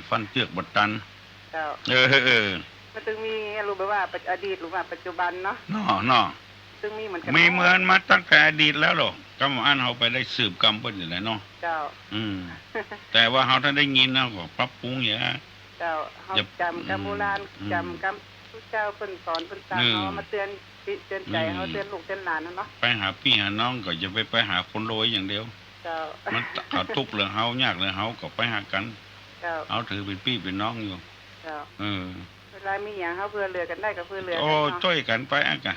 ฟันเจือกบดตันเจ้ามันจึงมีรู้ไหมว่าอดีตหรือว่าปัจจุบันเนาะเนาะซึ่งมีเหมือนมาตั้งแต่อดีตแล้วหรอกก็มาอันเขาไปได้สืบกรรมเพิ่นอยู่แล้วเนาะเจ้าแต่ว่าเขาท่านได้ยินนะก็ปรับปรุงอย่างเจ้าเขาจำกรรมโบราณจำกรรมพระเจ้าเพิ่นสอนเพิ่นสั่งเขามาเตือนใจเขาเตือนลูกเตือนหลานเนาะไปหาพี่หาน้องก็อย่าไปหาคนรวยอย่างเดียวเจ้ามันเขาทุกข์เรื่องเฮายากเรื่องเฮาก็ไปหากันเจ้าเอาถือเป็นพี่เป็นน้องอยู่เจ้าเวลามีอย่างเขาเพื่อเรือกันได้ก็เพื่อเรือโอ้ช่วยกันไปอ่ะกัน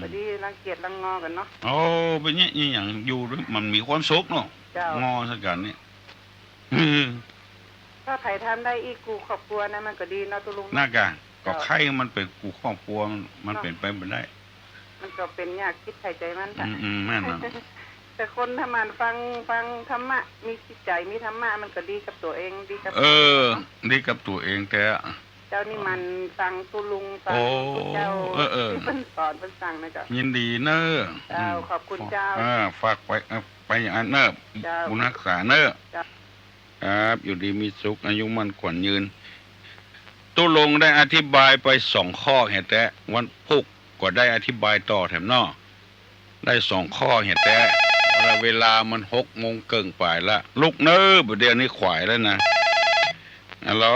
พอดีรังเกียจรังงอกันเนาะโอ้เป็นเนี้ยอย่างอยู่มันมีความสุขเนาะงอสักกันเนี่ยถ้าใครทำได้อีกกูครอบครัวนะมันก็ดีเนาะตุลุงน่ากะก็ใครมันเป็นกูครอบครัวมันเป็นไปไม่ได้มันก็เป็นยากคิดใส่ใจมันค่ะแม่นแต่คนถ้ามันฟังธรรมะมีจิตใจมีธรรมะมันก็ดีกับตัวเองดีกับดีกับตัวเองแต่เจ้านี่มันฟังตุลุงฟังเจ้าที่เพิ่นสอนเพิ่นสั่งนะจ๊ะยินดีเนอะเจ้าขอบคุณเจ้าฝากไปอย่างนั้นเนอะบุญรักษาเนอะครับอยู่ดีมีสุขอายุมั่นขวัญยืนตุลุงได้อธิบายไป2 ข้อเหตุแต่วันพุกก็ได้อธิบายต่อแถมนอได้2 ข้อเหตุแต่เวลามัน6 โมงเกินไปละลุกเนอะเดี๋ยวนี้ขวายแล้วนะฮัลโหล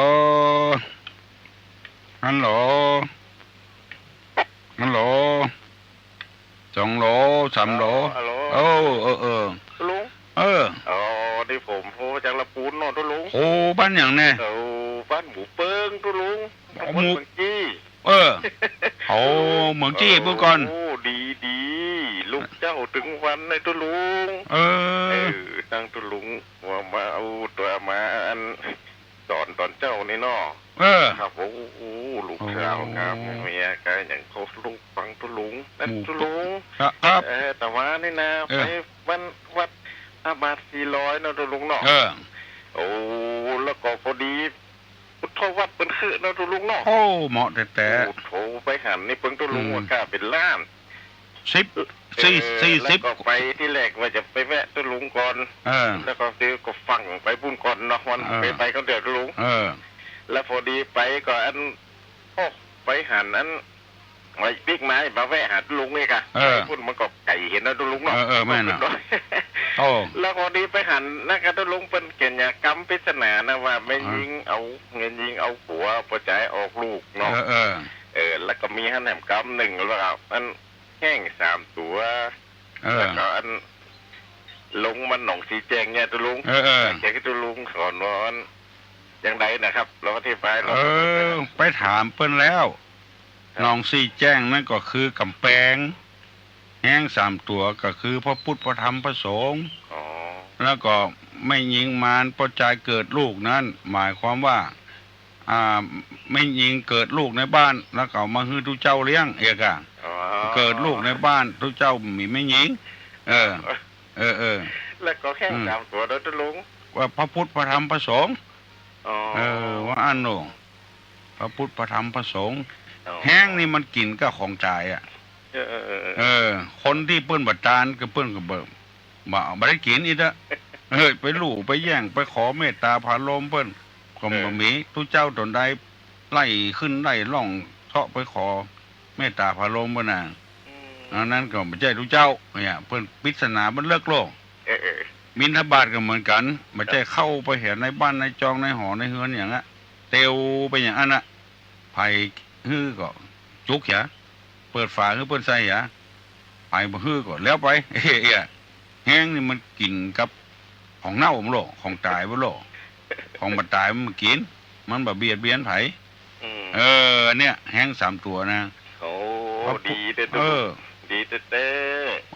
2 โหล3 โหลลุงนี่ผมโทรจากละปูนเนาะตุลุงบ้านอย่างแน่บ้านหมูเปิ้งตุลุงหมูจี้เมืองจี้เมื่อก่อนดีลูกเจ้าถึงวันในตุลุงตั้งตุลุงว่ามาเอาตัวมาอันสอนตอนเจ้านี่เนาะครับลูกสาวครับเมียก็อย่างเขาลุงฟังตุลุงนั่นตุลุงแต่ว่านี่นะไปวัดอาบาด400เนาะตุลุงเนาะแล้วก็พอดีพุทธวัดเป็นคือเนาะตุลุงเนาะเหมาะแต่โถไปหันนี่เพิ่งตุลุงว่ากล้าเป็นล้าน40แล้วก็ไปที่แรกว่าจะไปแวะตุลุงก่อนแล้วก็ซื้อก็ฟังไปบุญก่อนเนาะวันไปก็เดือดตุลุงแล้วพอดีไปก็อันไปหันอันไอ้บิ๊กไม้มาแวะหาตุลุงนี่ค่ะพูดมันก็ไก่เห็นนะตุลุงเนาะแม่น่ะแล้วพอดีไปหันนักตุลุงเป็นเกียรติกรรมปริศนานะว่าไม่ยิงเอาเงินยิงเอาหัวพอใจออกลูกเนาะแล้วก็มีหันแหนมกำ1แล้วก็อันแห้ง3 ตัวแล้วก็อันลงมันหนองสีแจงเนี่ยตุลุงแกก็ตุลุงสอนว่าอย่างไรนะครับเราอธิบายไปถามเพิ่นแล้วหนองสีแจ้งนั่นก็คือกำแพงแห้ง3 ตัวก็คือพระพุทธพระธรรมพระสงฆ์แล้วก็ไม่ยิงมารพอใจเกิดลูกนั้นหมายความว่าไม่ยิงเกิดลูกในบ้านแล้วก็มาฮือทุเจ้าเลี้ยงเอกอ่ะเกิดลูกในบ้านทุเจ้ามีไม่ยิงแล้วก็แค่3 ตัวเด้อตุลุงว่าพระพุทธพระธรรมพระสงฆ์ว่าอันโนพระพุทธพระธรรมพระสงฆ์แห้งนี่มันกินก็ของจ่ายอ่ะคนที่เปิ้นบัดจานก็เปิ้นก็บ่ได้กินอีกละไปลู่ไปแย่งไปขอเมตตาผาลมเปิ้นก็บ่มีทุเจ้าตนใดไล่ขึ้นไล่ล่องเทาะไปขอเมตตาผาลมเปิ้นน่ะอันนั้นก็ไม่ใช่ทุเจ้าเนี่ยเปิ้นปริศนามันเลิกโลกบิณฑบาตก็เหมือนกันไม่ใช่เข้าไปเห็นในบ้านในจองในหอในเฮือนอย่างนั้นเตียวไปอย่างนั้นน่ะไผฮื้อก็จุกหยาเปิดฝาคือเปิ้นใส่หยาไปบ่ฮื้อก็แล้วไปแห้งนี่มันกินกับของเน่าบ่โลของตายบ่โลของบ่ตายมันกินมันบ่เบียดเบียนไผเนี่ยแห้ง3 ตัวนะดีเด้อ ดีเต้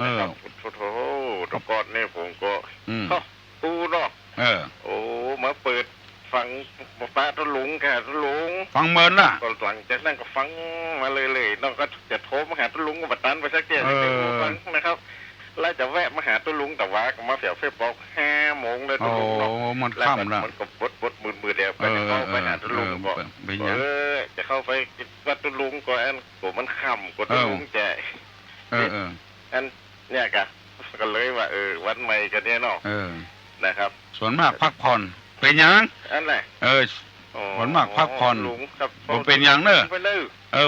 นะครับโถตะกอนเนี่ยผมก็ปูเนาะโอ้มาเปิดฟังฟ้าตุลุงค่ะตุลุงฟังเมินล่ะก็หลังจากนั้นก็ฟังมาเลยน้องก็จะโทรมาหาตุลุงบัดนั้นไปสักเกียร์ฟังนะครับแล้วจะแวะมาหาตุลุงแต่ว่าก็มาเสียเฟซบอก5 โมงเลยตุลุงเนาะมันค่ำแล้วมันก็บดมือเดียวไปเข้าไปหาตุลุงบอกจะเข้าไปวัดตุลุงก็อันก็มันค่ำก็ตุลุงแจอันเนี่ยก็เลยว่าวันใหม่กันเนี่ยเนาะนะครับส่วนมากพักผ่อนเป็นยังอันไหนวันมากพักผ่อนผมเป็นยังเนอะ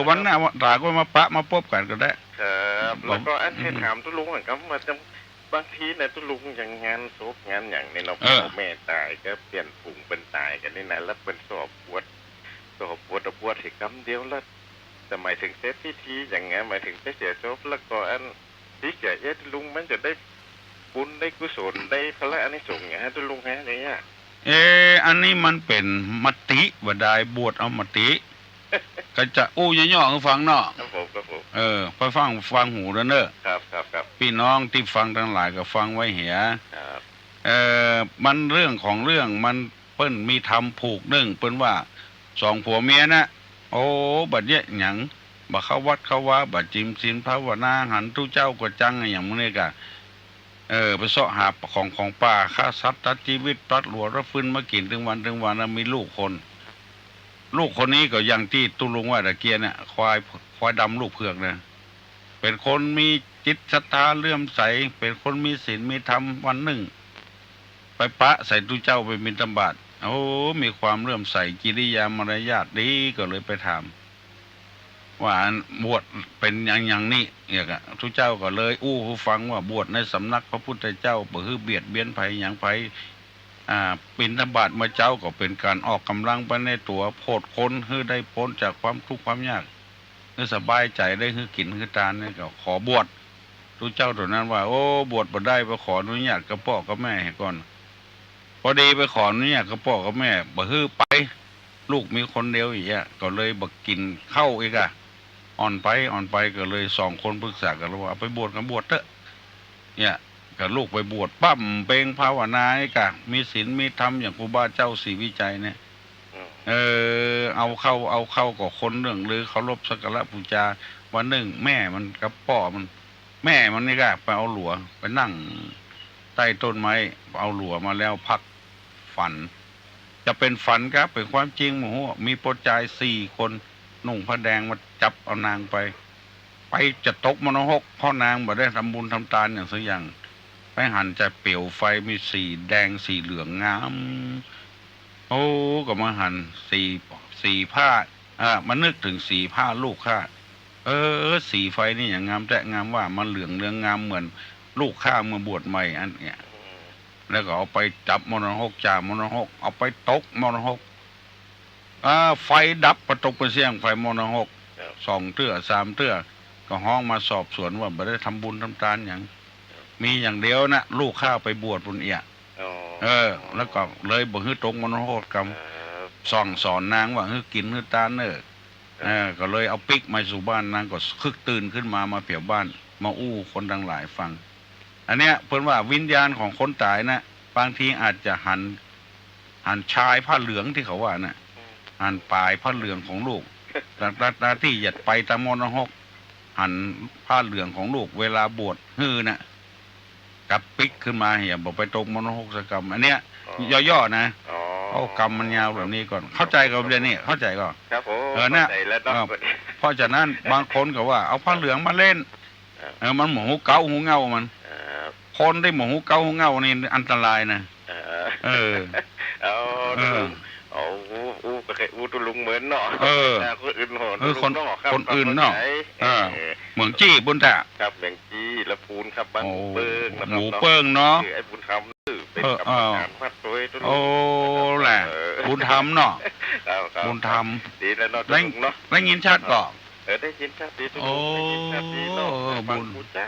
วันหน้าตาก็มาปะมาพบกันก็ได้ครับแล้วก็อันที่ถามตุลุงเหมือนกันว่าบางทีเนี่ยตุลุงอย่างงานศพงานอย่างในเราแม่ตายก็เปลี่ยนผุ่งเป็นตายกันนี่นะแล้วเป็นสอบปวดเหตุกรรมเดียวแล้วแต่หมายถึงเซตพิธีอย่างเงี้ยหมายถึงเสียศพแล้วก็อันที่เสียตุลุงมันจะได้บุญได้กุศลได้พระอานิสงส์อย่างนี้ตุลุงฮะเนี่ยอันนี้มันเป็นมติว่าได้บวชเอามติก็จะย่อๆฟังเนาะครับผมไปฟังหูแล้วเนอะครับพี่น้องที่ฟังทั้งหลายก็ฟังไว้เหียมันเรื่องของเรื่องมันเปิ้นมีทำผูกเปนว่า2 ผัวเมียนะโอ้บัดเนี้ยหยังบ่เข้าวัดเข้าว่าบัดจิมศีลภาวนาหันทุเจ้าก็จังอย่างมื้อนี้ก็ไปเสาะหาของป่าฆ่าสัตว์ตัดชีวิตปลัดหลวงฟื้นมากินถึงวันแล้วมีลูกคนนี้ก็อย่างที่ตุลุงว่าตะเกียเนี่ยควายดำลูกเผือกเนี่ยเป็นคนมีจิตศรัทธาเลื่อมใสเป็นคนมีศีลมีธรรมวันหนึ่งไปปะใส่ตุเจ้าไปบิณฑบาตโอ้มีความเลื่อมใสกิริยามารยาทดีก็เลยไปถามว่าบวชเป็นอย่างนี้เนี่ยก็ทุเจ้าก็เลยผู้ฟังว่าบวชในสำนักพระพุทธเจ้าบ่ฮือเบียดเบียนไผอย่างไผบิณฑบาตมาเจ้าก็เป็นการออกกำลังไปในตัวโพดคนให้ได้พ้นจากความทุกข์ความยากให้สบายใจได้ให้กินให้ทานนี่ก็ขอบวชทุเจ้าตัวนั้นว่าบวชบ่ได้ไปขออนุญาตกับพ่อกับแม่ให้ก่อนพอดีไปขออนุญาตกับพ่อกับแม่บ่ฮือไปลูกมีคนเดียวอย่างเงี้ยก็เลยบ่กินข้าวอีกอ่อนไปก็เลย2 คนปรึกษากันว่าไปบวชเถอะเนี่ยกับลูกไปบวชปั้มเปงภาวนาไอ้กะมีศีลมีธรรมอย่างครูบาเจ้าศรีวิจัยเนี่ยเอาเข้ากับคนเรื่องหรือเคารพสักการะบูชาวันหนึ่งแม่มันกับพ่อมันแม่มันนี่ก็ไปเอาหลัวไปนั่งใต้ต้นไม้เอาหลัวมาแล้วพักฝันจะเป็นฝันครับเป็นความจริงหมูมีโปรจาย4 คนนุ่งผ้าแดงมาจับเอานางไปจะตกมโนหกพ่อนางบ่ได้ทำบุญทำทานอย่างสักอย่างไปหันจะเปลวไฟมีสีแดงสีเหลืองงามก็มาหันสีผ้ามันนึกถึงสีผ้าลูกข้าสีไฟนี่อย่างงามแต่งามว่ามันเหลืองงามเหมือนลูกข้าเมื่อบวชใหม่อันเนี้ยแล้วก็เอาไปจับมโนหกจ่ามโนหกเอาไปตกมโนหกไฟดับประตกเป็นเสียงไฟมโนหก2 เตื้อ 3 เตื้อก็ห้องมาสอบสวนว่าบ่ได้ทำบุญทำทานอย่างมีอย่างเดียวนะลูกข้าไปบวชบุญเอียแล้วก็เลยบ่ฮื้อตรงมโนโหกรรมสอนนางว่าฮื้อกินฮื้อตานก็เลยเอาปิกมาสู่บ้านนางก็คึกตื่นขึ้นมาเปี่ยวบ้านมาคนทั้งหลายฟังอันเนี้ยเพิ่นว่าวิญญาณของคนตายนะบางทีอาจจะหันชายผ้าเหลืองที่เขาว่านะหันปลายผ้าเหลืองของลูกหน้าที่หยัดไปตามมโนหกหันผ้าเหลืองของลูกเวลาบวชฮื้อนะกับปิกขึ้นมาเหี่ยบอกไปตรงมโนหกสกรรมอันเนี้ยย่อๆนะกรรมมันยาวแบบนี้ก่อนเข้าใจกับเรื่องนี้เข้าใจก่อนครับผมนะเพราะฉะนั้นบางคนก็ว่าเอาผ้าเหลืองมาเล่นมันหมูเกาหูเงามันคนได้หมูเกาหูเงานี่อันตรายนะก็แค่ตุลุงเหมือนเนาะคนอื่นคนอื่นเนาะเมืองจี้บุญตะครับเมืองจี้ละพูนครับบ้านหมูเปิ้งเนาะไอ้บุญธรรมเป็นกรรมการวัดด้วยแหละบุญธรรมเนาะบุญธรรมดีแล้วเนาะตุลุงเนาะได้ยินชัดก่อนได้ยินชัดดีตุลุงได้ยินชัดดีเนาะบุญจ้า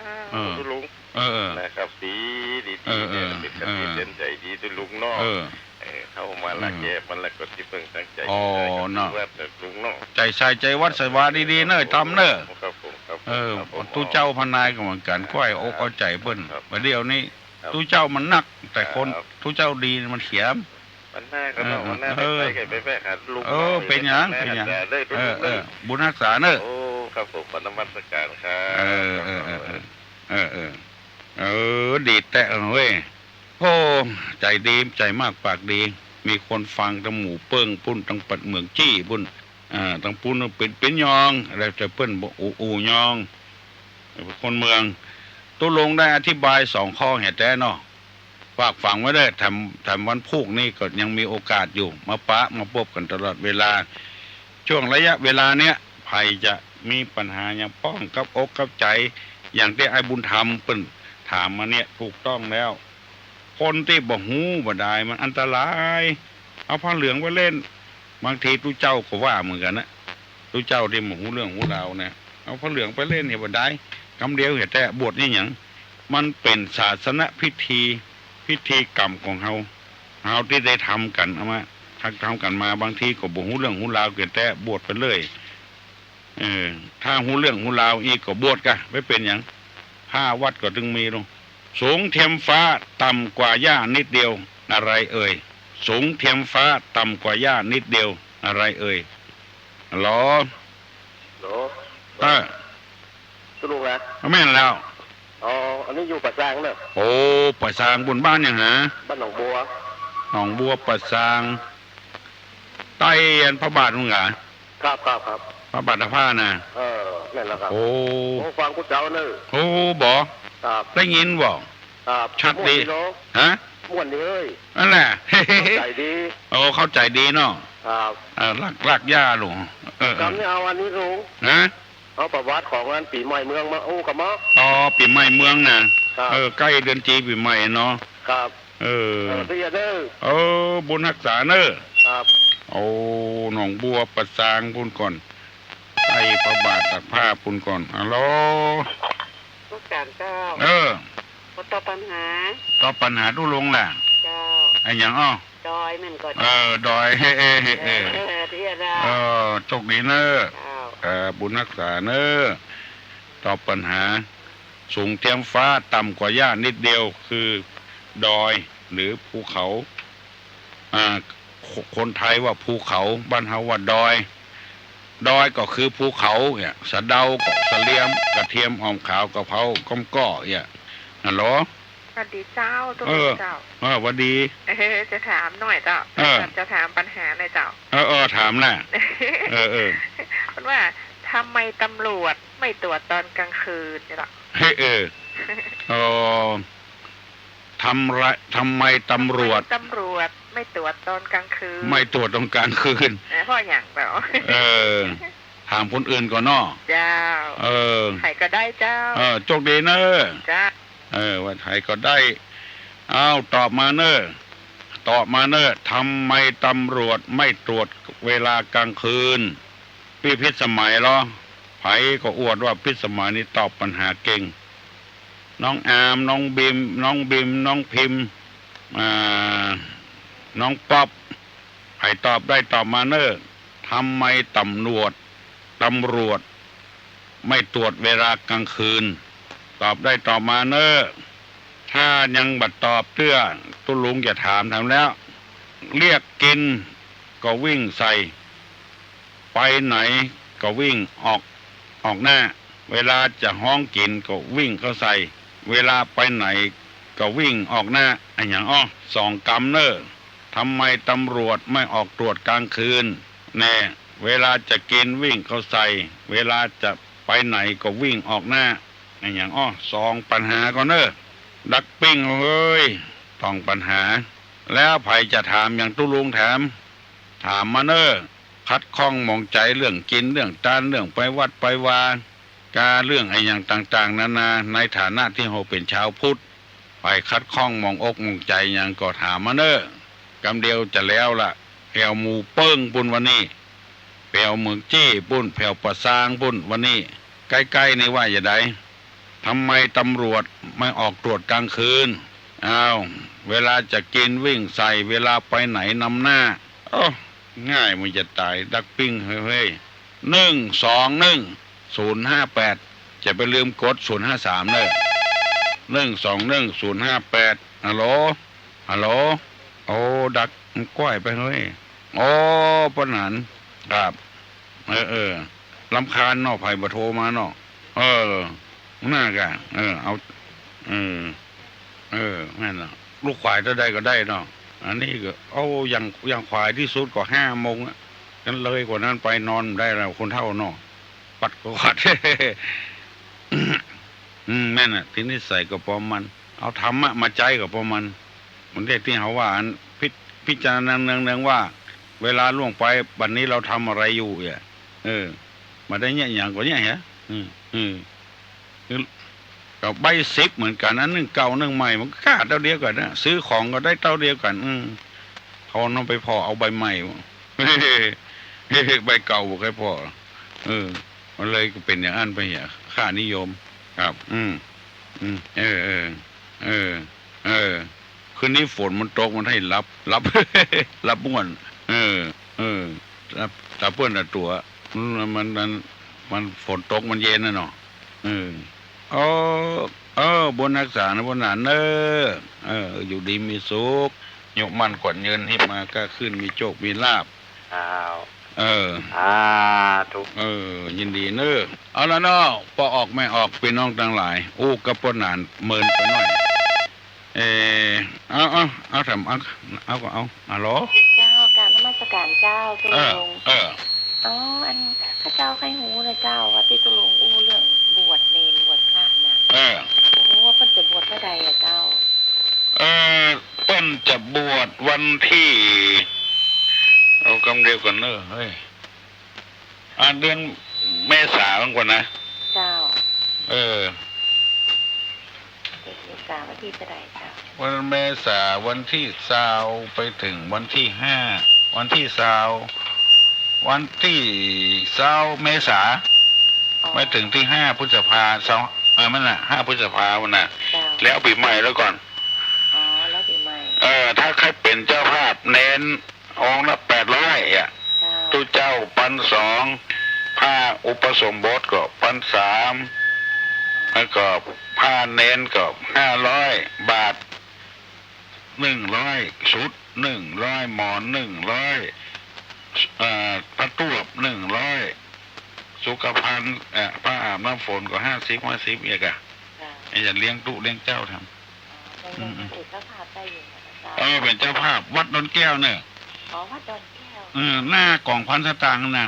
ตุลุงนะครับดีเป็นกติเด่นใจดีตุลุงเนาะเข้ามาละแกมันละก็ที่เพิ่งตั้งใจเนาะวัดลุงเนาะใจใส่ใจวัดใส่วาดีๆเนอะทำเนอะครับผม ตู้เจ้าพนายก็เหมือนกันก้อยอกเอาใจเปิ้นประเดี๋ยวนี้ตู้เจ้ามันนักแต่คนตู้เจ้าดีมันเขียมมันน่าก็ต้องมันน่าไปแม่หาลุงเป็นอย่างบุญรักษาเนอะโอ้ครับผมปนมัสการครับดีแต่เว้ยโอ้ใจดีใจมากปากดีมีคนฟังตั้งหมู่เปิ้งปุ้นตั้งปัดเมืองจี้ปุ้นตั้งปุ้นเป็นยองอะไรจะเปิ้นอูยองคนเมืองตู้ลงได้อธิบาย2 ข้อแห่แต่เนาะฝากฝังไว้ได้ทำวันพุกนี่ก็ยังมีโอกาสอยู่มาพบกันตลอดเวลาช่วงระยะเวลาเนี้ยภัยจะมีปัญหาอย่างป้องกับอกกับใจอย่างที่ไอ้บุญธรรมเปิ้นถามมาเนี่ยถูกต้องแล้วคนที่บ่หูบ่ได้มันอันตรายเอาผ้าเหลืองไปเล่นบางทีตู้เจ้าก็ว่าเหมือนกันนะตู้เจ้าที่บ่หูเรื่องหูราวเนี่ยเอาผ้าเหลืองไปเล่นเนี่ยบ่ได้คำเดียวเห็นแต่บทนี่หยังมันเป็นศาสนพิธีกรรมของเฮาที่ได้ทำกันเอามาทำกันมาบางทีก็บ่หูเรื่องหูราวเกิดแต่บวชไปเลยถ้าหูเรื่องหูราวอีกก็บวชกะไม่เป็นหยัง5 วัดก็ถึงมีลงสูงเทียมฟ้าต่ำกว่าหญ้านิดเดียวอะไรเอ่ยสูงเทียมฟ้าต่ำกว่าหญ้านิดเดียวอะไรเอ่ยหรอสรุปแล้วแม่นแล้วอ๋ออันนี้อยู่ป่าซางเนอะโอ้ป่าซางบนบ้านยังหาบ้านหนองบัวป่าซางใต้พระบาทมึงเหรอครับพระบาทผ้าน่ะนั่นแหละครับโอ้ฟังกูเจ้าเนอะโอ้บ่ได้ยินบ่ชัดดีฮะม่วนดีเอ้ยนั่นแหละเข้าใจดีเข้าใจดีเนาะรักย่าหลวงจำนี่เอาอันนี้ลุงเอาประวัติของงานปีใหม่เมืองมากับมะปีใหม่เมืองน่ะใกล้เดือนจีปีใหม่เนาะครับเรียเด้อบุญรักษาเนอะครับหนองบัวประสางพุ่นก่อนใต้พระบาทตักผ้าพุ่นก่อนฮัลโหลลูกการเจ้าต่อปัญหาตู้ลงแหละเจ้าไอ้ยังดอยมันก็ดอยเจกดีเนอะบุญรักษาเนอะตอบปัญหาสูงเทียมฟ้าต่ำกว่าหญ้านิดเดียวคือดอยหรือภูเขาคนไทยว่าภูเขาบ้านเฮาว่าดอยก็คือภูเขาเนี่ยสะเดาก็สะเลียมกระเทียมหอมขาวกะเพราก้มก้อเนี่ยฮัลโหลสวัสดีเจ้าตัวเจ้าสวัสดีจะถามหน่อยเจ้าจะถามปัญหาหน่อยเจ้าถามน่ะเพราะว่าทำไมตำรวจไม่ตรวจตอนกลางคืนเนี่ยหรอทำไมตำรวจไม่ตรวจตอนกลางคืนไม่ตรวจตอนกลางคืนเพราะอย่างแบบถามคนอื่นก่อนเนาะเจ้าไทยก็ได้เจ้าโชคดีเนอะจ้าว่าไทยก็ได้ตอบมาเนอะทำไมตำรวจไม่ตรวจเวลากลางคืนพี่พิสมัยเหรอไผก็อวดว่าพิสมัยนี้ตอบปัญหาเก่งน้องอามน้องบิมน้องพิมพ์น้องป๊อบไผตอบได้ตอบมาเนอะทำไมตำรวจไม่ตรวจเวลากลางคืนตอบได้ตอบมาเนอะถ้ายังบัดตอบเตื้อตุลุงจะถามแล้วเรียกกินก็วิ่งใส่ไปไหนก็วิ่งออกหน้าเวลาจะห้องกินก็วิ่งเข้าใส่เวลาไปไหนก็วิ่งออกหน้าอันอย่าง2 กำเนอะทำไมตำรวจไม่ออกตรวจกลางคืนแน่เวลาจะกินวิ่งเข้าใส่เวลาจะไปไหนก็วิ่งออกหน้าอันอย่าง2 ปัญหาก็เนอะดักปิ้งเฮ้ยต้องปัญหาแล้วไผจะถามอย่างตู้ลุงถามมาเนอะคัดข้องมองใจเรื่องกินเรื่องตานเรื่องไปวัดไปวาการเรื่องไอ้อย่างต่างๆนานาในฐานะที่เราเป็นชาวพุทธไปคัดข้องมองอกมองใจอย่างก็ถามมาเนอะกำเดียวจะแล้วล่ะแผ่วหมูเปิ้งปุ่นวันนี้แผ่วเมืองจี้ปุ่นแผ่วประสางปุ่นวันนี้ใกล้ๆในว่าอย่าใดทำไมตำรวจไม่ออกตรวจกลางคืนเวลาจะกินวิ่งใส่เวลาไปไหนนำหน้าง่ายมันจะตายดักปิ้งเฮ้ย121 058 จะไปลืมกด053เลย121 058ฮัลโหลฮัลโหลโอ้ดักก้อยไปเฮ้ยโอ้ปนหันครับลำคาญเนาะไผ่บโทรมาเนาะหน้ากะเอาแม่นละลูกควายถ้าได้ก็ได้เนาะอันนี้ก็เอาอย่างควายที่สุดก็5 โมงกันเลยกว่านั้นไปนอนได้แล้วคนเท่าเนาะปัดก็ขัด แม่น่ะที่นี่ใส่กับปอมมันเอาธรรมะมาใจกับปอมมันเรียกที่เขาว่าพิจารณาเนืองๆว่าเวลาล่วงไปบัดนี้เราทำอะไรอยู่มาได้เนี่ยอย่างกว่านี้ฮะกับใบ10เหมือนกันนั้น1 เก่า1 ใหม่มันก็เท่าเดียวกันนะซื้อของก็ได้เท่าเดียวกันเขาน้องไปพอเอาใบใหม่ใบเก่าบอกให้พอมันเลยก็เป็นอย่างนั้นไปเนี่ยค่านิยมครับคืนนี้ฝนมันตกมันให้รับม่วนรับเพื่อนตัวมันฝนตกมันเย็นนะเนาะบนนักษานะบนหนานอยู่ดีมีสุขยกมันขวัญเงินให้มาก็ขึ้นมีโชคมีลาภถูกยินดีเนอะเอาละเนาะพอออกไม่ออกพี่น้องทั้งหลายกระปนหนานเมินไปหน่อยเอาทำเอาก็เอาหรอเจ้าการนมัสการเจ้าตุลงอันข้าเจ้าใครหูนะเจ้าว่าที่ตุลงเรื่องบวชเนรบวชพระน่ะโอ้ว่าเพิ่นจะบวชเมื่อใดอะเจ้าเพิ่นจะบวชวันที่เอากำเดียวกันเนอะเฮ้ยเดือนเมษายนก่อนนะเจ้าเมษาวันที่เท่าไหร่เจ้าวันเมษาวันที่20ไปถึงวันที่5วันที่20วันที่20เมษาไม่ถึงที่5พฤษภามันน่ะ5พฤษภาวันน่ะแล้วปีใหม่แล้วก่อนแล้วปีใหม่ถ้าใครเป็นเจ้าภาพเน้นองค์ละ800ตู้เจ้า1,200ผ้าอุปสมบทก็1,300แล้วก็ผ้าเน้นก็500 บาท100ชุด100หมอน100ผ้าตู้100สุขภัณฑ์ผ้าอาบน้ำฝนก็50อีกอย่าเลี้ยงตู้เลี้ยงเจ้าทำเป็นเจ้าภาพได้อยู่เป็นเจ้าภาพวัดดอนแก้วเนี่ยวัดดอนแก้วหน้ากล่องพันสตางค์นะ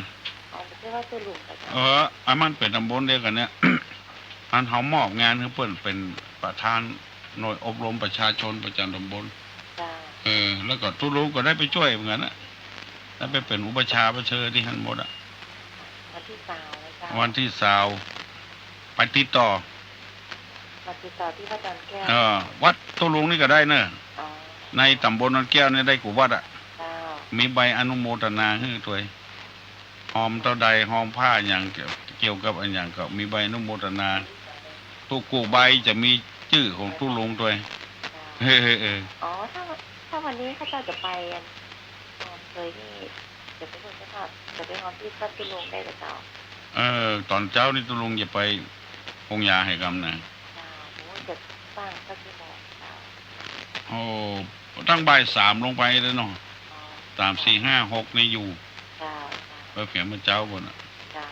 ไม่ใช่ว่าตัวหลุมมันเป็นตำบลเดียวกันเนี่ยอันเขามอบงานคือเปิ่นเป็นประธานหน่วยอบรมประชาชนประจำตำบลแล้วก็ทุลุงก็ได้ไปช่วยเหมือนกันนะแล้วไปเป็นอุปชาประเชิญที่หันหมดวันที่20ไปติดต่อที่วัดดอนแก้ววัดทุลุงนี่ก็ได้เนอะในตำบลดอนแก้วนี่ได้กูวัดมีใบอนุโมทนาให้ตัวหอมเท่าใดหอมผ้าอย่างเกี่ยวกับอันอย่างก็มีใบอนุโมทนาทุกกูใบจะมีชื่อของทุลุงตัวถ้าวันนี้เขาจะไปเคยนี่จะไปคนจะจะไปหอมที่วัดตุลุงได้หรือเปล่าตอนเช้านี่ตุลุงจะไปองยาให้กำนะจะสร้างสักกี่โมงตั้งบ่าย3ลงไปเลยเนาะ3 4 5 6นี่อยู่เพื่อเขียนเมื่อเช้าบน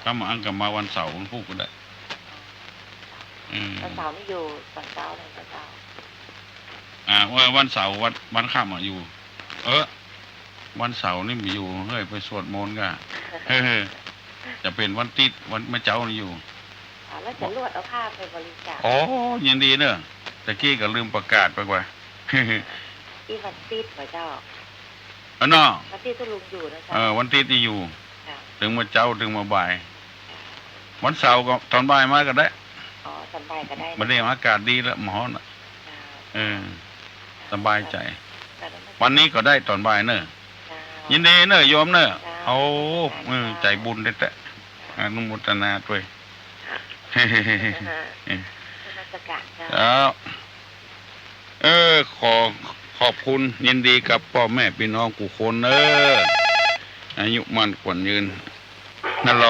ถ้ามาอังกับมาวันเสาร์วันพุธก็ได้วันเสาร์นี่อยู่ตอนเช้าเลยวันเสาร์วันเสาร์วันค่ำอยู่วันเสาร์นี่มีอยู่เฮ้ยไปสวดมนต์กันจะเป็นวันติดวันเมื่อเช้านี่อยู่แล้วจะลวดเอาผ้าไปบริจาคยินดีเนอะตะกี้ก็ลืมประกาศไปว่าที่วันติดเหรอเจ้าเนาะวันติดตุลุงอยู่นะจ๊ะวันติดนี่อยู่ถึงมาเช้าถึงมาบ่ายวันเสาร์ก็ตอนบ่ายมาก็ได้ตอนบ่ายก็ได้วันนี้อากาศดีแล้วหมอนะสบายใจวันนี้ก็ได้ตอนบ่ายเนอะยินดีเนอะโยมเนอะใจบุญได้แต่อนุโมทนาด้วยขอบคุณยินดีกับพ่อแม่พี่น้องกูคนอายุมันขวัญยืนฮัลโหล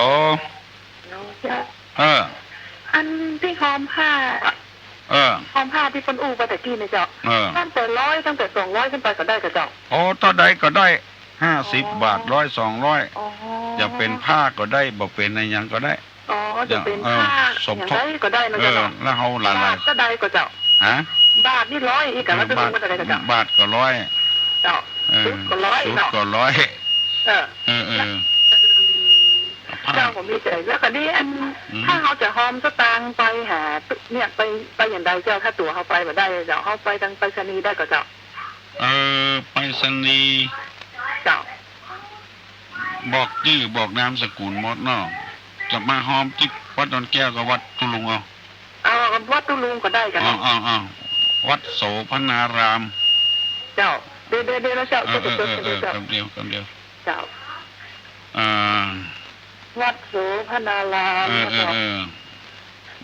อันที่หอมผ้าหอมผ้าที่ปนอูไปแต่กี้นะเจ้าตั้งแต่100ตั้งแต่200ขึ้นไปก็ได้กับเจ้าโอ้ต่อใดก็ได้50 บาท100 200จะเป็นผ้าก็ได้บ่เป็นอะไรยังก็ได้จะเป็นผ้าอย่างไรก็ได้นะเจ้าแล้วเฮาหลายก็ได้ก็เจ้าฮะบาทนี่100อีกแล้วจะเป็นบ่ได้ก็เจ้าบาทก็เจ้าชุดก็100ชุดก็เจ้าผมมีใจแล้วก็นี่อันถ้าเขาจะหอมสตางค์ไปหาเนี่ยไปอย่างใดเจ้าถ้าตั๋วเขาไปบ่ได้เจ้าเขาไปทางไปรษณีย์ได้ก็เจ้าไปรษณีย์เจ้าบอกชื่อบอกนามสกุลหมดเนาะจะมาหอมที่วัดดอนแก้วกับวัดตุลุงเอาวัดตุลุงก็ได้กันวัดโสพนารามเจ้าเดี๋ยวแล้วเจ้าจะคำเดียวเจ้าวัดโสพนาราม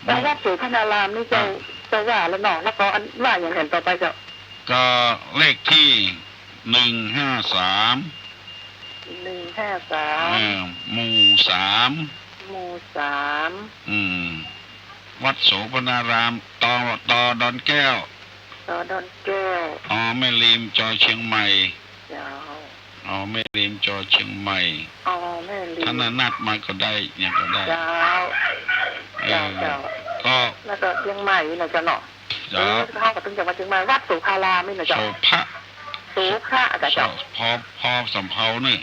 แล้ววัดโสพนารามนี่เจ้าว่าแล้วเนาะแล้วก็อันว่าอย่างเห็นต่อไปเจ้าก็เลขที่153หมู่3วัดโสพนารามต่อดอนแก้วแม่ริมจอเชียงใหม่แม่ริมจอเชียงใหม่แม่ริมท่านนัดมาก็ได้อย่างก็ได้เจ้าก็แล้วก็เชียงใหม่นี่นะเจ้าเนาะเข้ากับตึงจากวัดเชียงใหม่วัดโสภารามนี่นะเจ้าโสภะกับเจ้าพอสำเภานี่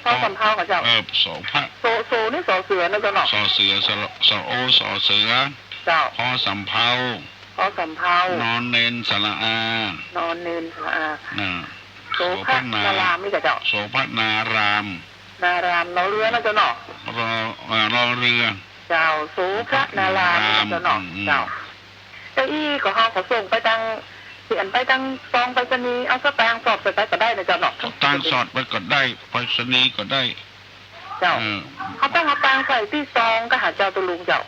พ่อสำเภากับเจ้าโสภะโสนี่สอเสือนะเจ้าเนาะสอเสือสอโอสอเสือเจ้าพอสำเภานอนเนนสระอานอนเนนสระอาโสภนารามนี่กับเจ้าโสภนารามรอเรือนะเจ้าเนาะรอเรือเจ้าโสภนารามเจ้าเนาะเจ้าอี้ก็เขาส่งไปทางเขียนไปทางซองไปรษณีย์เอาสตางค์สอดไปก็ได้นะเจ้าเนาะสตางค์สอดไปก็ได้ไปรษณีย์ก็ได้เจ้าเขาต้องเอาตังค์ใส่ที่ซองก็หาเจ้าตุลุงเจ้า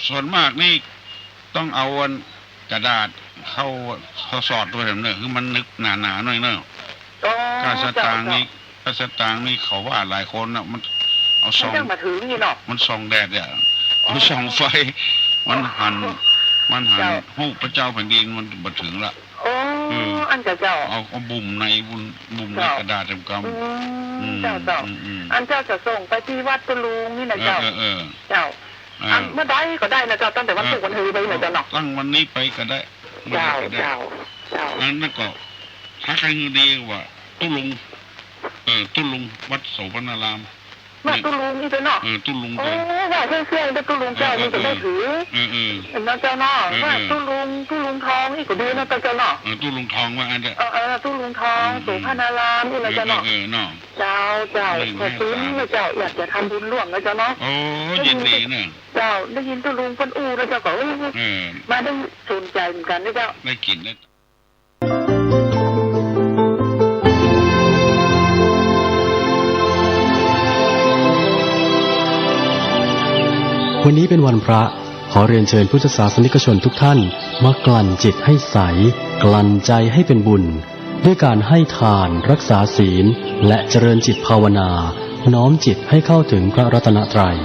ส่วนมากนี่ต้องเอาวันกระดาษเข้าสอดด้วยแบบนี้คือมันนึกหนาๆหน่อยเนอะการสตางค์นี่เขาว่าหลายคนนะมันเอาซองมาถึงนี่เนาะมันส่องแดดเนี่ยมันส่องไฟมันหันหูพระเจ้าแผ่นดินมันมาถึงละอันเจ้าเอาบุ่มในกระดาษเต็มกำเจ้าอันเจ้าจะส่งไปที่วัดตุลุงนี่นะเจ้าเจ้าเมื่อใดก็ได้นะเจ้าตั้งแต่วันศุกร์วันฮือไปนะเจ้าเนาะตั้งวันนี้ไปก็ได้เจ้านั่นก็ถ้าใครดีว่าตุลุงวัดโสพนารามมาตุลุงนี่เนาะตุลุงว่าเชื่อแต่ตุลุงเจ้านี่จะได้ถือนะเจ้าเนาะว่าตุลุงทองนี่ก็ดีนะเจ้าเนาะตุลุงทองว่าอันเดียวตุลุงทองโสพนารามนี่นะเจ้าเนาะเจ้าขอซื้อนะเจ้าอยากจะทำบุญร่วมนะเจ้าเนาะยินดีนะเจ้าได้ยินตุลุงคนอู้แล้วเจ้าก็มาได้สนใจเหมือนกันนะเจ้าได้กินได้วันนี้เป็นวันพระขอเรียนเชิญพุทธศาสนิกชนทุกท่านมากลั่นจิตให้ใสกลั่นใจให้เป็นบุญด้วยการให้ทานรักษาศีลและเจริญจิตภาวนาน้อมจิตให้เข้าถึงพระรัตนตรัย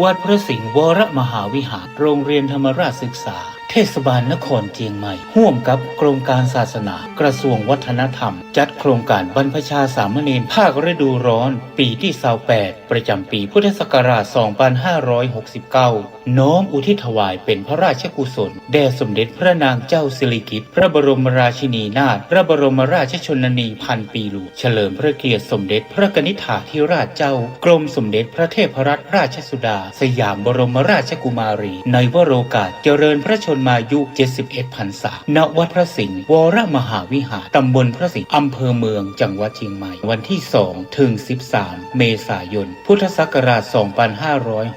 วัดพระสิงห์วรมหาวิหารโรงเรียนธรรมราชศึกษาเทศบาลนครเชียงใหม่ร่วมกับกรมการศาสนากระทรวงวัฒนธรรมจัดโครงการบรรพชาสามเณรภาคฤดูร้อนปีที่28ประจำปีพุทธศักราช2569น้อมอุทิศถวายเป็นพระราชกุศลแด่สมเด็จพระนางเจ้าสิริกิติ์พระบรมราชินีนาถพระบรมราชชนนีพันปีหลวงเฉลิมพระเกียรติสมเด็จพระกนิษฐาธิราชเจ้ากรมสมเด็จพระเทพรัตนราชสุดาสยามบรมราชกุมารีในวโรกาสเจริญพระชนมายุ71 พรรษาณวัดพระสิงห์วรมหาวิหารตำบลพระสิงห์อำเภอเมืองจังหวัดเชียงใหม่วันที่2 ถึง 13 เมษายนพุทธศักราช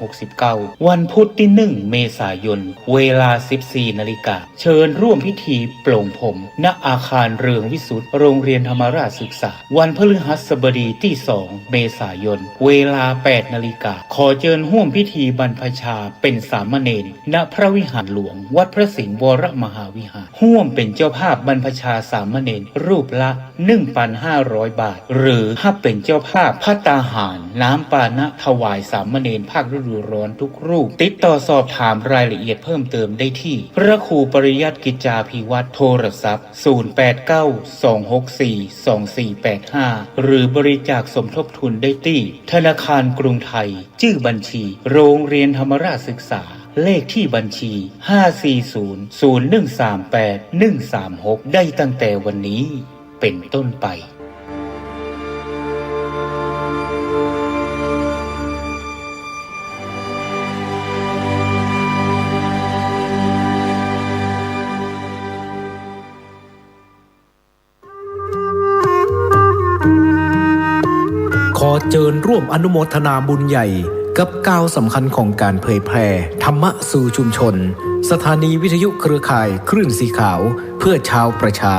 2569วันพุธ ที่ 1 เมษายนเวลา 14 นาฬิกาเชิญร่วมพิธีปลงผมณอาคารเรืองวิสุทธิ์โรงเรียนธรรมราชศึกษาวันพฤหัสบดีที่ 2 เมษายนเวลา 8 นาฬิกาขอเชิญร่วมพิธีบรรพชาเป็นสามเณรณพระวิหารหลวงวัดพระสิงห์วรมหาวิหารร่วมเป็นเจ้าภาพบรรพชาสามเณรรูปละ 1,500 บาทหรือถ้าเป็นเจ้าภาพภัตตาหารน้ำปานะถวายสามเณรภาคฤดูร้อนทุกรูปติดต่อสอบถามรายละเอียดเพิ่มเติมได้ที่พระครูปริยัติกิจจาภิวัตรโทรศัพท์ 0892642485 หรือบริจาคสมทบทุนได้ที่ธนาคารกรุงไทยชื่อบัญชีโรงเรียนธรรมราชศึกษาเลขที่บัญชี 5400138 ได้ตั้งแต่วันนี้เป็นต้นไป ขอเชิญร่วมอนุโมทนาบุญใหญ่กับก้าวสำคัญของการเผยแพร่ธรรมะสู่ชุมชนสถานีวิทยุเครือข่ายคลื่นสีขาวเพื่อชาวประชา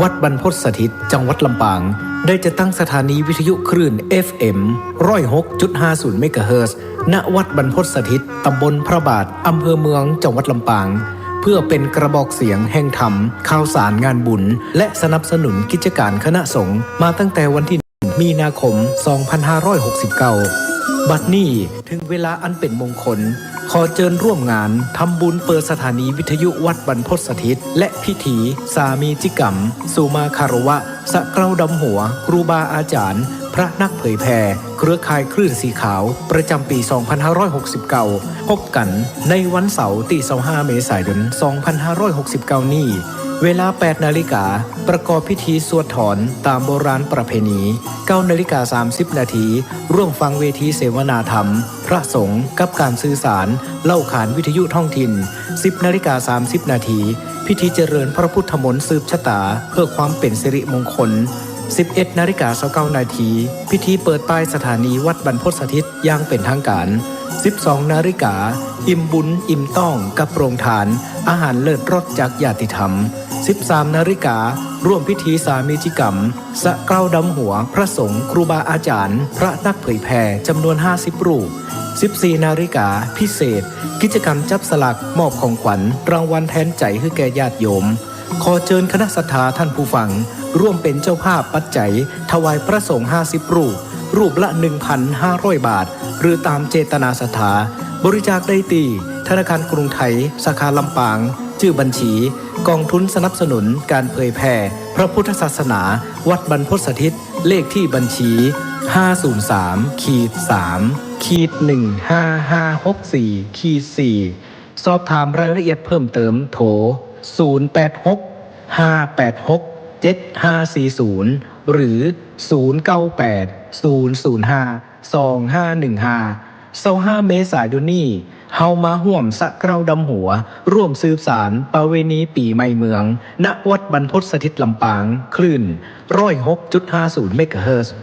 วัดบรรพตสถิตจังหวัดลำปางได้จะตั้งสถานีวิทยุคลื่น FM 106.50 เมกะเฮิรตซ์ณวัดบรรพตสถิตตำบลพระบาทอำเภอเมืองจังหวัดลำปางเพื่อเป็นกระบอกเสียงแห่งธรรมข่าวสารงานบุญและสนับสนุนกิจการคณะสงฆ์มาตั้งแต่วันที่มีนาคม 2569 บัดนี้ถึงเวลาอันเป็นมงคลขอเชิญร่วมงานทำบุญเปิดสถานีวิทยุวัดบรรพตสถิตและพิธีสามีจิกรรมสุมาคารวะสะเกล้าดำหัวครูบาอาจารย์พระนักเผยแผ่เครือข่ายคลื่นสีขาวประจำปี 2569 พบกันในวันเสาร์ที่ 25 เมษายน 2569 นี้เวลา 8 นาฬิกาประกอบพิธีสวดถอนตามโบราณประเพณี 9 นาฬิกา 30 นาทีร่วมฟังเวทีเสวนาธรรมพระสงฆ์กับการสื่อสารเล่าขานวิทยุท้องถิ่น 10 นาฬิกา 30 นาทีพิธีเจริญพระพุทธมนต์สืบชะตาเพื่อความเป็นสิริมงคล 11 นาฬิกา 29 นาทีพิธีเปิดป้ายสถานีวัดบรรพตสถิตอย่างเป็นทางการ 12 นาฬิกาอิ่มบุญอิ่มต้องกับโรงทานอาหารเลิศรสจากญาติธรรม 13 นาฬิการ่วมพิธีสามีจิกรรมสะเกล้าดำหัวพระสงฆ์ครูบาอาจารย์พระนักเผยแผ่จำนวน 50 รูป 14 นาฬิกาพิเศษกิจกรรมจับสลากมอบของขวัญรางวัลแทนใจให้แก่ญาติโยมขอเชิญคณะศรัทธาท่านผู้ฟังร่วมเป็นเจ้าภาพปัจจัยถวายพระสงฆ์50 รูปละ 1,500 บาทหรือตามเจตนาศรัทธาบริจาคได้ที่ธนาคารกรุงไทยสาขาลำปางชื่อบัญชีกองทุนสนับสนุนการเผยแผ่พระพุทธศาสนาวัดบรรพตสถิตเลขที่บัญชี 503-3-15564-4 สอบถามรายละเอียดเพิ่มเติมโทร 086-586-7540 หรือ 098-005-2515 เมษายนนี้เฮามาห่วมสะเกล้าดำหัวร่วมสืบสารประเวณีปีใหม่เมืองณวัดบรรพตสถิตลำปางคลื่น 106.50 เมกะเฮิรตซ์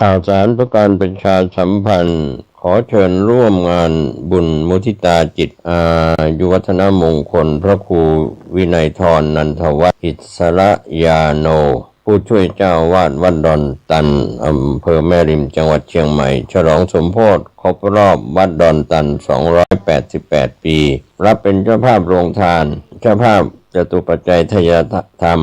ข่าวสารประการประชาสัมพันธ์ขอเชิญร่วมงานบุญมุทิตาจิตอายุวัฒนมงคลพระครูวินัยธรนันทวัฒน์อิสระยาโนผู้ช่วยเจ้าวาดวัดดอนตันอำเภอแม่ริมจังหวัดเชียงใหม่ฉลองสมโภชครบรอบวัดดอนตัน288 ปีรับเป็นเจ้าภาพโรงทานเจ้าภาพจตุปัจจัยทายธรรม